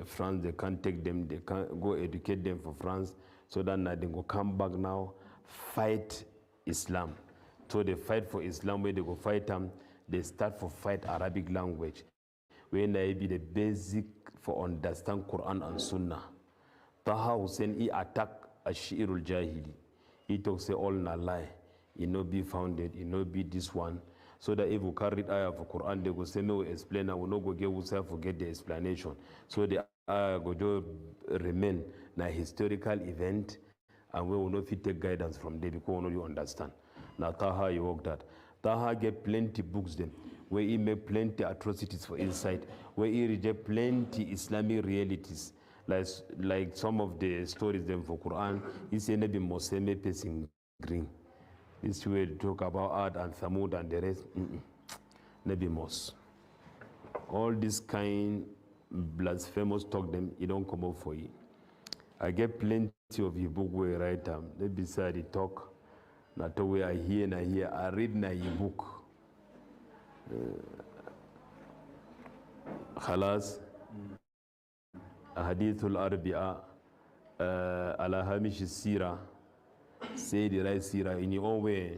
A: France, they can't take them, they can't go educate them for France, so that now they go come back now, fight Islam. So they fight for Islam, where they go fight them, they start for fight Arabic language. When they be the basic for understand Quran and Sunnah. Taha Hussein, he attack Ashirul Jahili. He talk say all na lie. He no be founded, he no be this one. So that if we carry ayah for Quran, they go say no explain, and we no go get we forget the explanation. So the ayah go do remain na historical event, and we will not fit take guidance from there because we know you understand. Now Taha he work that. Taha get plenty books them, where he make plenty atrocities for inside, where he reject plenty Islamic realities. Like some of the stories them for Quran, he say Nabi Moseme passing green. This way to talk about Ad and Thamud and the rest. Nabi Mos. All this kind blasphemous talk them, you don't come up for you. I get plenty of your book where I write them. They beside the talk. Not the way I hear, I read na your book. Khalas. Hadithul Arbi'a. Ala Hamish Sira. Say the right Sira in your own way.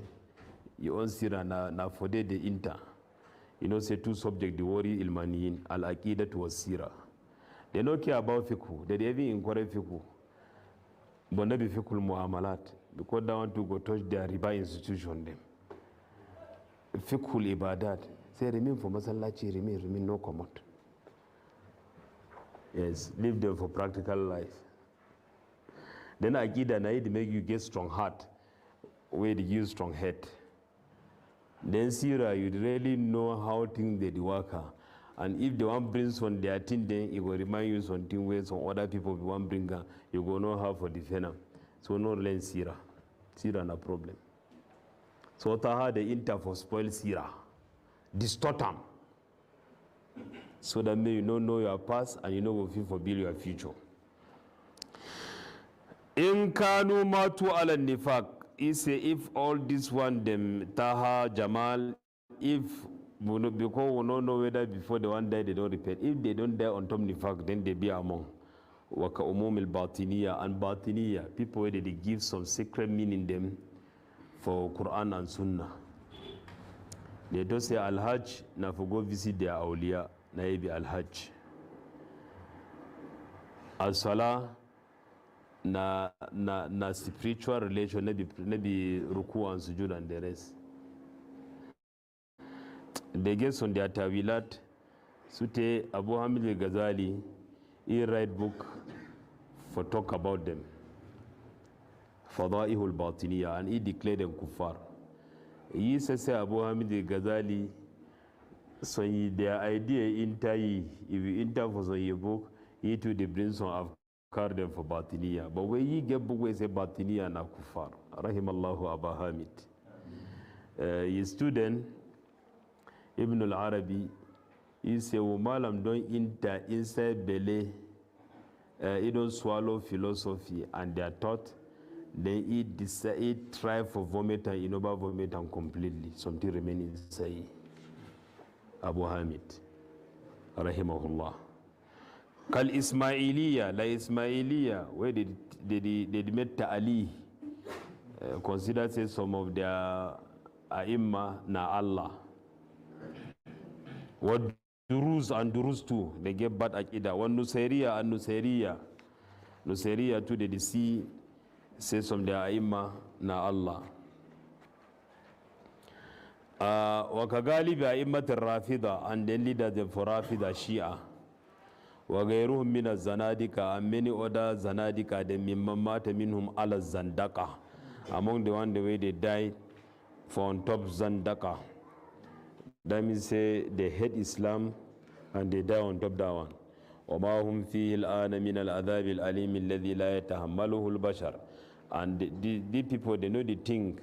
A: Your own Sira na for the inter. You know, say two subject, the worry ilmaniyin, al-Aqida to Sira. They don't care about fiqh. They even inquire fiqh. But not be fiqh muamalat. Because they want to go touch their riba institution them. Fiqh ibadat. Say remain for masallachi, remain no comment. Yes, leave them for practical life. Then Aqida na it make you get strong heart, where they use strong head. Then Sira, you really know how things they work. And if they want bring some their thing, then it will remind you something where some other people want bring, you go know how for defend them. So no learn Sira. Sira no problem. So Taha the inter for spoil Sira. Distort them. So that may you know your past and you know what you for build your future. In kanu matu ala nifaq, he say if all this one them Taha, Jamal, if because we don't know whether before the one die they don't repent. If they don't die on top nifaq, then they be among waka umum al batiniya and batiniya, people where they give some secret meaning them for Quran and Sunnah. They don't say al-Hajj na for go visit their awliya na be al-Hajj. Al-Salah na spiritual relation maybe ruku and sujud and the rest. they get on their tawilat. Sute Abu Hamid al-Ghazali, he write book for talk about them. Fadaihul Batiniya, and he declared them kuffar. He says Abu Hamid al-Ghazali, so their idea in Tai, if you enter for your book, he too they bring some afkar them for Batiniya. But when he get book where say Batiniya na kuffar, rahimallahu Abu Hamid. His student, Ibn al-Arabi, he say, Malam don't enter inside belly, he don't swallow philosophy and their thought, then he try for vomit and he never vomit and completely. Something remain inside. Abu Hamid, rahimahullah. Kal Ismailiya, la Ismailiya, where they made Ta'ali, consider say some of their A'imma na Allah. What Duruz and Duruz too, they get bad Aqida. One Nusairiya and Nusairiya. Nusairiya too, they see, say some of their A'imma na Allah. وكغالب أئمة الرافضة and then leaders for Rafida Shia وغيرهم من الزنادقة and many other Zanadika they ممن مات منهم على الزندقة among the one the way they died for on top Zandaka. That means say they hate Islam and they die on top that one. وما هم فيه الآن من العذاب الأليم الذي لا يتحمله البشر. And the people, they know the thing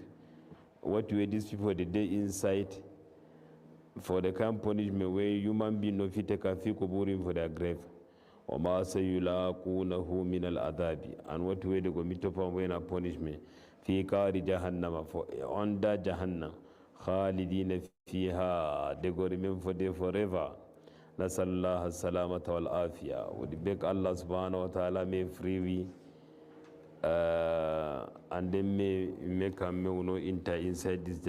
A: what way these people they day inside for the kind of punishment where human being no fit take a few kuburim for their grave. وما سيلاقونه من العذاب, and what way they go meet up on when a punishment في كار جهنم for under Jahannam خالدين فيها, they go remain for there forever. نسأل الله السلامة والعافية. We beg Allah subhanahu wa ta'ala may free we and then may make a enter inside this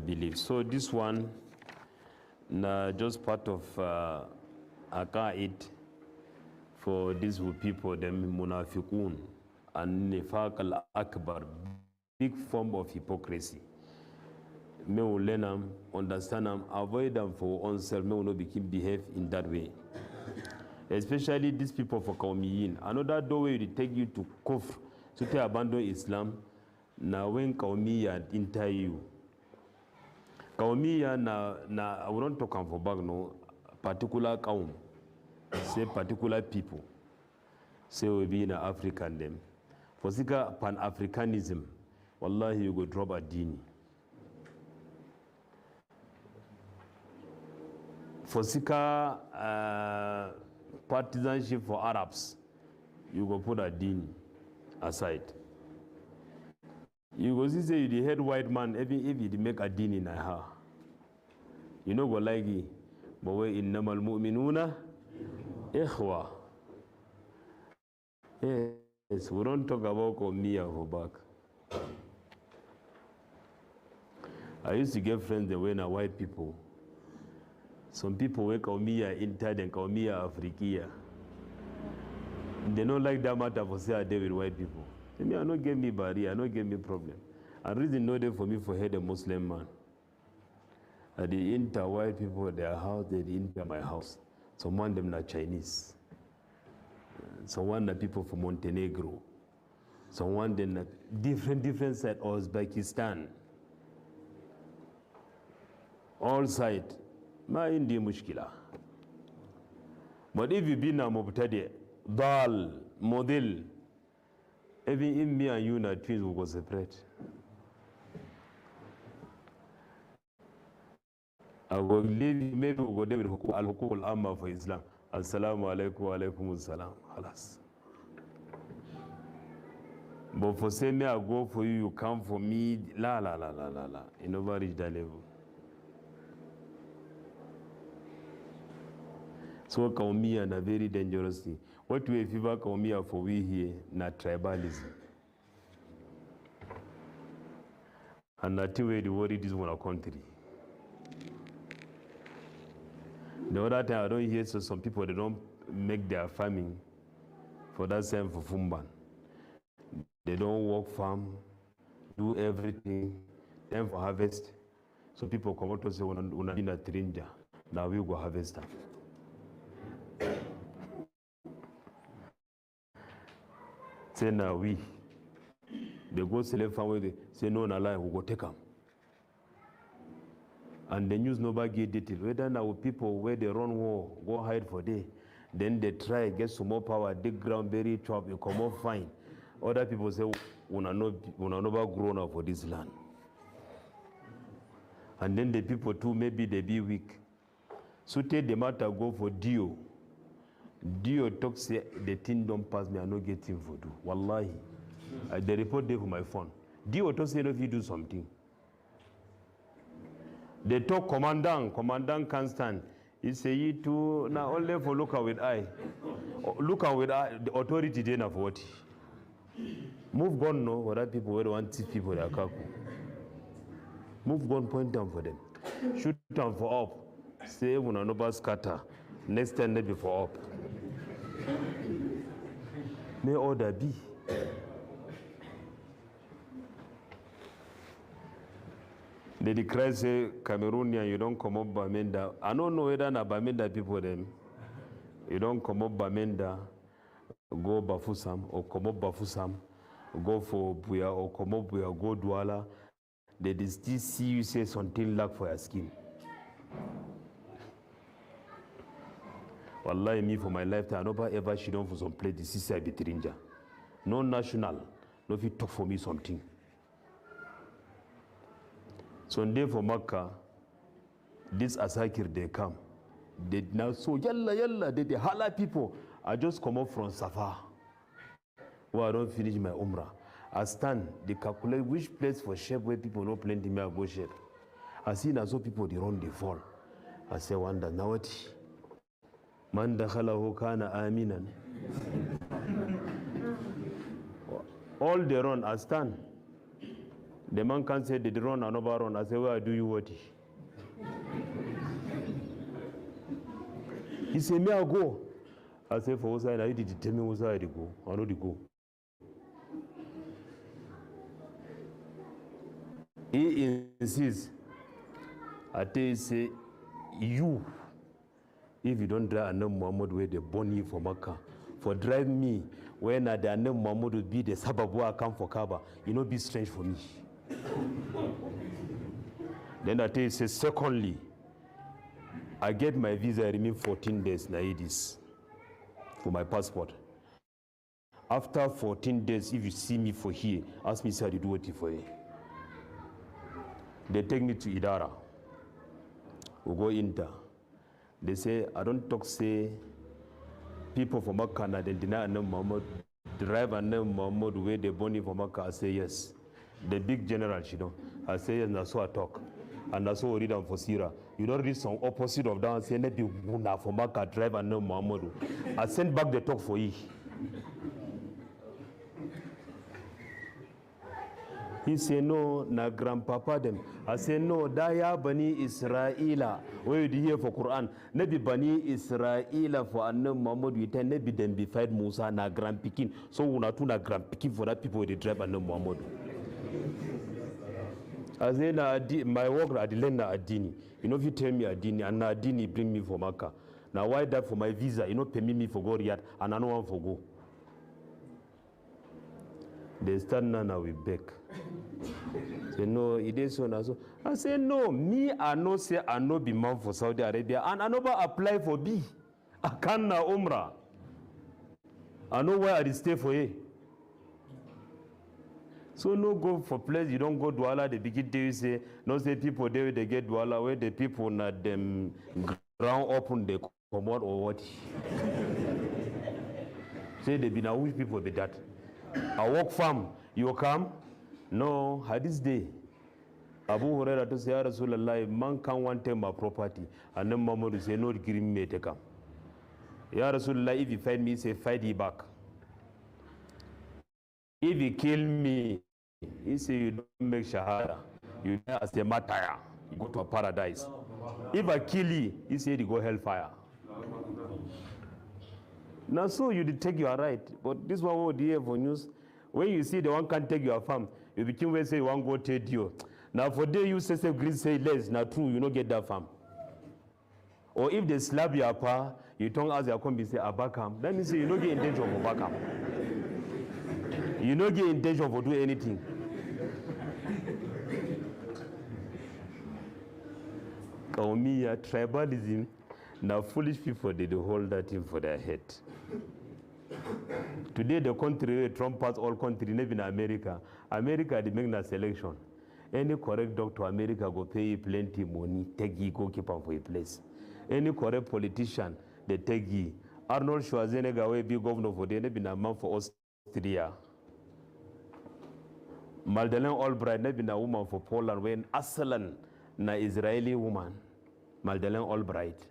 A: belief. So this one just part of Aqaid for these people, them munafiqun and nifaq al-akbar, big form of hypocrisy. May we learn them, understand them, avoid them for oneself. May we not behave in that way. Especially these people for Qawmiyin. Another doorway will take you to kufr, to abandon Islam. Now when Qawmiya enter you, Qawmiya na I will not talk for back no particular Qawm, say particular people, say we be in African them. For sika Pan-Africanism, wallahi you go drop a dini. For sika partisanship for Arabs, you go put a deen aside. You go see say you the head white man, even if you make a deen in a ha. You know go like it, but we innamal mu'minuna ikhwa. Yes, we don't talk about Qawmiya for back. I used to get friends that were white people. Some people were Qawmiya inside and Qawmiya Afrikiya. They don't like that matter for say I deal with white people. They may not give me barrier, not give me problem. And reason no day for me for head a Muslim man. They enter white people their house, they enter my house. Some one them not Chinese. Some one the people from Montenegro. Some one them different side of Uzbekistan. All side. Ma indi mushkila. But if you be na mubtadi, dal, model, even if me and you na twins will go separate. I will leave, maybe we'll go there with al-hukuk al-amma for Islam. Assalamu alaikum wa alaikum assalam. Halas. But for say me I go for you, you come for me, la. You never reach that level. So Qawmiya na very dangerous thing. What we favor Qawmiya for we here na tribalism. And that's where the worry this one our country. The other time I don't hear so some people they don't make their farming for that same for Fumban. They don't work farm, do everything, time for harvest. So people come out to say, "Una in a trinja, now we go harvest them." Say now we. They go select farm they say no na lie, we go take them. And the news nobody get detail. Whether now people where they run war, go hide for day. Then they try get some more power, dig ground, bury chop, you come out fine. Other people say, una no grown up for this land. And then the people too, maybe they be weak. So take the matter, go for Dio. Dio talk say the thing don't pass me, I no get him for do. Wallahi. The report there for my phone. Dio talk say if you do something. They talk commandant can't stand. He say you too now only for look with eye. Look with eye, the authority then of what? Move gun no, what are people where want thief people that are move gun, point down for them. Shoot down for up. Say when no scatter. Next time they be for up. May order be. They declare say Cameroonian, you don't come up Bamenda. I don't know whether na Bamenda people them. You don't come up Bamenda, go Bafusam, or come up Bafusam, go for Buya, or come up Buya, go Douala. They still see you say something like for your skin. Wallahi, me for my lifetime, I never ever she don't for some place the sister be trinja. No national, no if you talk for me something. Sunday for Makkah, this Asakir they come. They now so yalla, they holla people. I just come up from Safa. Where I don't finish my Umrah. I stand, they calculate which place for shape where people no plenty me I go shape. I see now so people they run, they fall. I say wonder now what? Man dakhalahu kana aminan. All they run, I stand. The man can say they run and over run. I say, where do you what? He say, may I go? I say, for outside, I did tell me outside to go. I know to go. He insists. I tell you, say, you, if you don't drive Anam Muhammad where they born you for Makkah, for drive me, when the Anam Muhammad will be the Sababu I come for Kaaba, you know, be strange for me. Then I tell you, say, secondly, I get my visa, I remain 14 days, na this, for my passport. After 14 days, if you see me for here, ask me, sir, to do it for you. They take me to Idara. We go inter. They say, I don't talk, say, people from Makkah, they deny Anam Muhammad, drive Anam Muhammad where they born from Makkah. I say, yes. The big general, you know. I say, yes, that's what I talk. And that's what I read for Sira. You don't read some opposite of that and say, let me go for Makkah, drive Anam Muhammad. I send back the talk for you. He say, no, na grandpapa them. I say, no, daya bani Israela. Where you hear for Quran? Nebi bani Israela for Anam Muhammad. We tell nebi them be fight Musa na grandpikin. So una tu na grandpikin for that people they drive Anam Muhammad. I say, my work at the land na adini. You know if you tell me adini and na adini bring me for Makkah. Now why that for my visa? You know pay me for go Riyadh and I no want for go. They stand now we beg. Say no, it is so and so. I say no, me I no say I no be man for Saudi Arabia and I never apply for B. I can't na Umrah. I know where I stay for A. So no go for place, you don't go Douala, the begin to say, no say people there they get Douala where the people not them ground open they come out or what. Say they be now which people be that. I work farm, you come? No, had this day. Abu Hurairah to say, Ya Rasulullah, man can want to my property. And then Muhammad say, no, give me to come. Ya Rasulullah, if you fight me, say, fight you back. If you kill me, he say, you don't make shahada. You die as a martyr. You go to a paradise. If I kill you, he say, you go hellfire. Now, so you take your right. But this one, what do you have for news? When you see the one can't take your farm, you become when say you want to go take you. Now for day you say Greece say less, not true, you don't get that farm. Or if they slap your pa, you don't ask your combi say abakam, that means you don't get intention for bakam. You don't get intention for do anything. Kaumiya, tribalism, now foolish people they hold that thing for their head. Today the country Trump has all country, not in America. America they make that selection. Any correct doctor America go pay you plenty money, take you go keep on for a place. Any correct politician they take you. Arnold Schwarzenegger will be governor for the been a man for Austria. Madeleine Albright never been a woman for Poland when Aslan na Israeli woman. Madeleine Albright.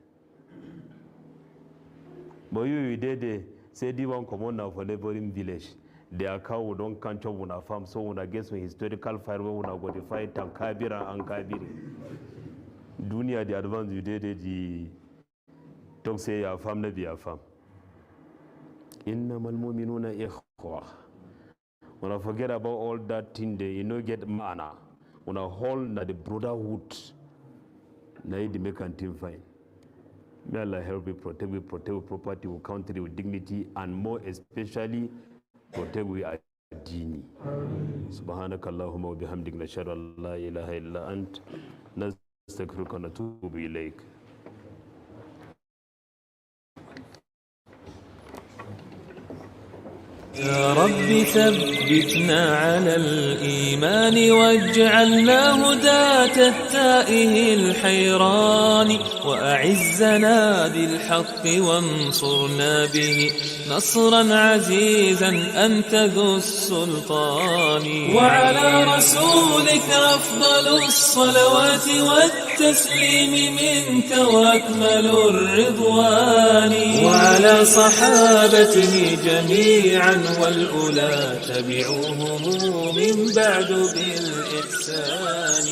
A: But you did say the one come on now for neighboring village. Their cow don't catch up on a farm, so when I guess when historical fire when I go to fight Tankabira and Kabiri. Dunia the advance you did the talk say your family be a farm. Innamal mu'minuna ikhwa. When I forget about all that thing there, you know get mana. When I hold na the brotherhood, na it make a team fine. May Allah help you protect with property, with country, with dignity, and more especially protect with dini. Subhanaka Allahumma wa bihamdik nashhadu an la ilaha illa ant nastaghfiruka wa natubu ilayk.
B: يا رب ثبتنا على الإيمان واجعلنا هداة التائه الحيران وأعزنا بالحق وانصرنا به نصرا عزيزا أنت ذو السلطان وعلى رسولك أفضل الصلوات والتسليم منك وأكمل الرضوان وعلى صحابته جميعا والأولى تبعوهم من بعد بالإحسان.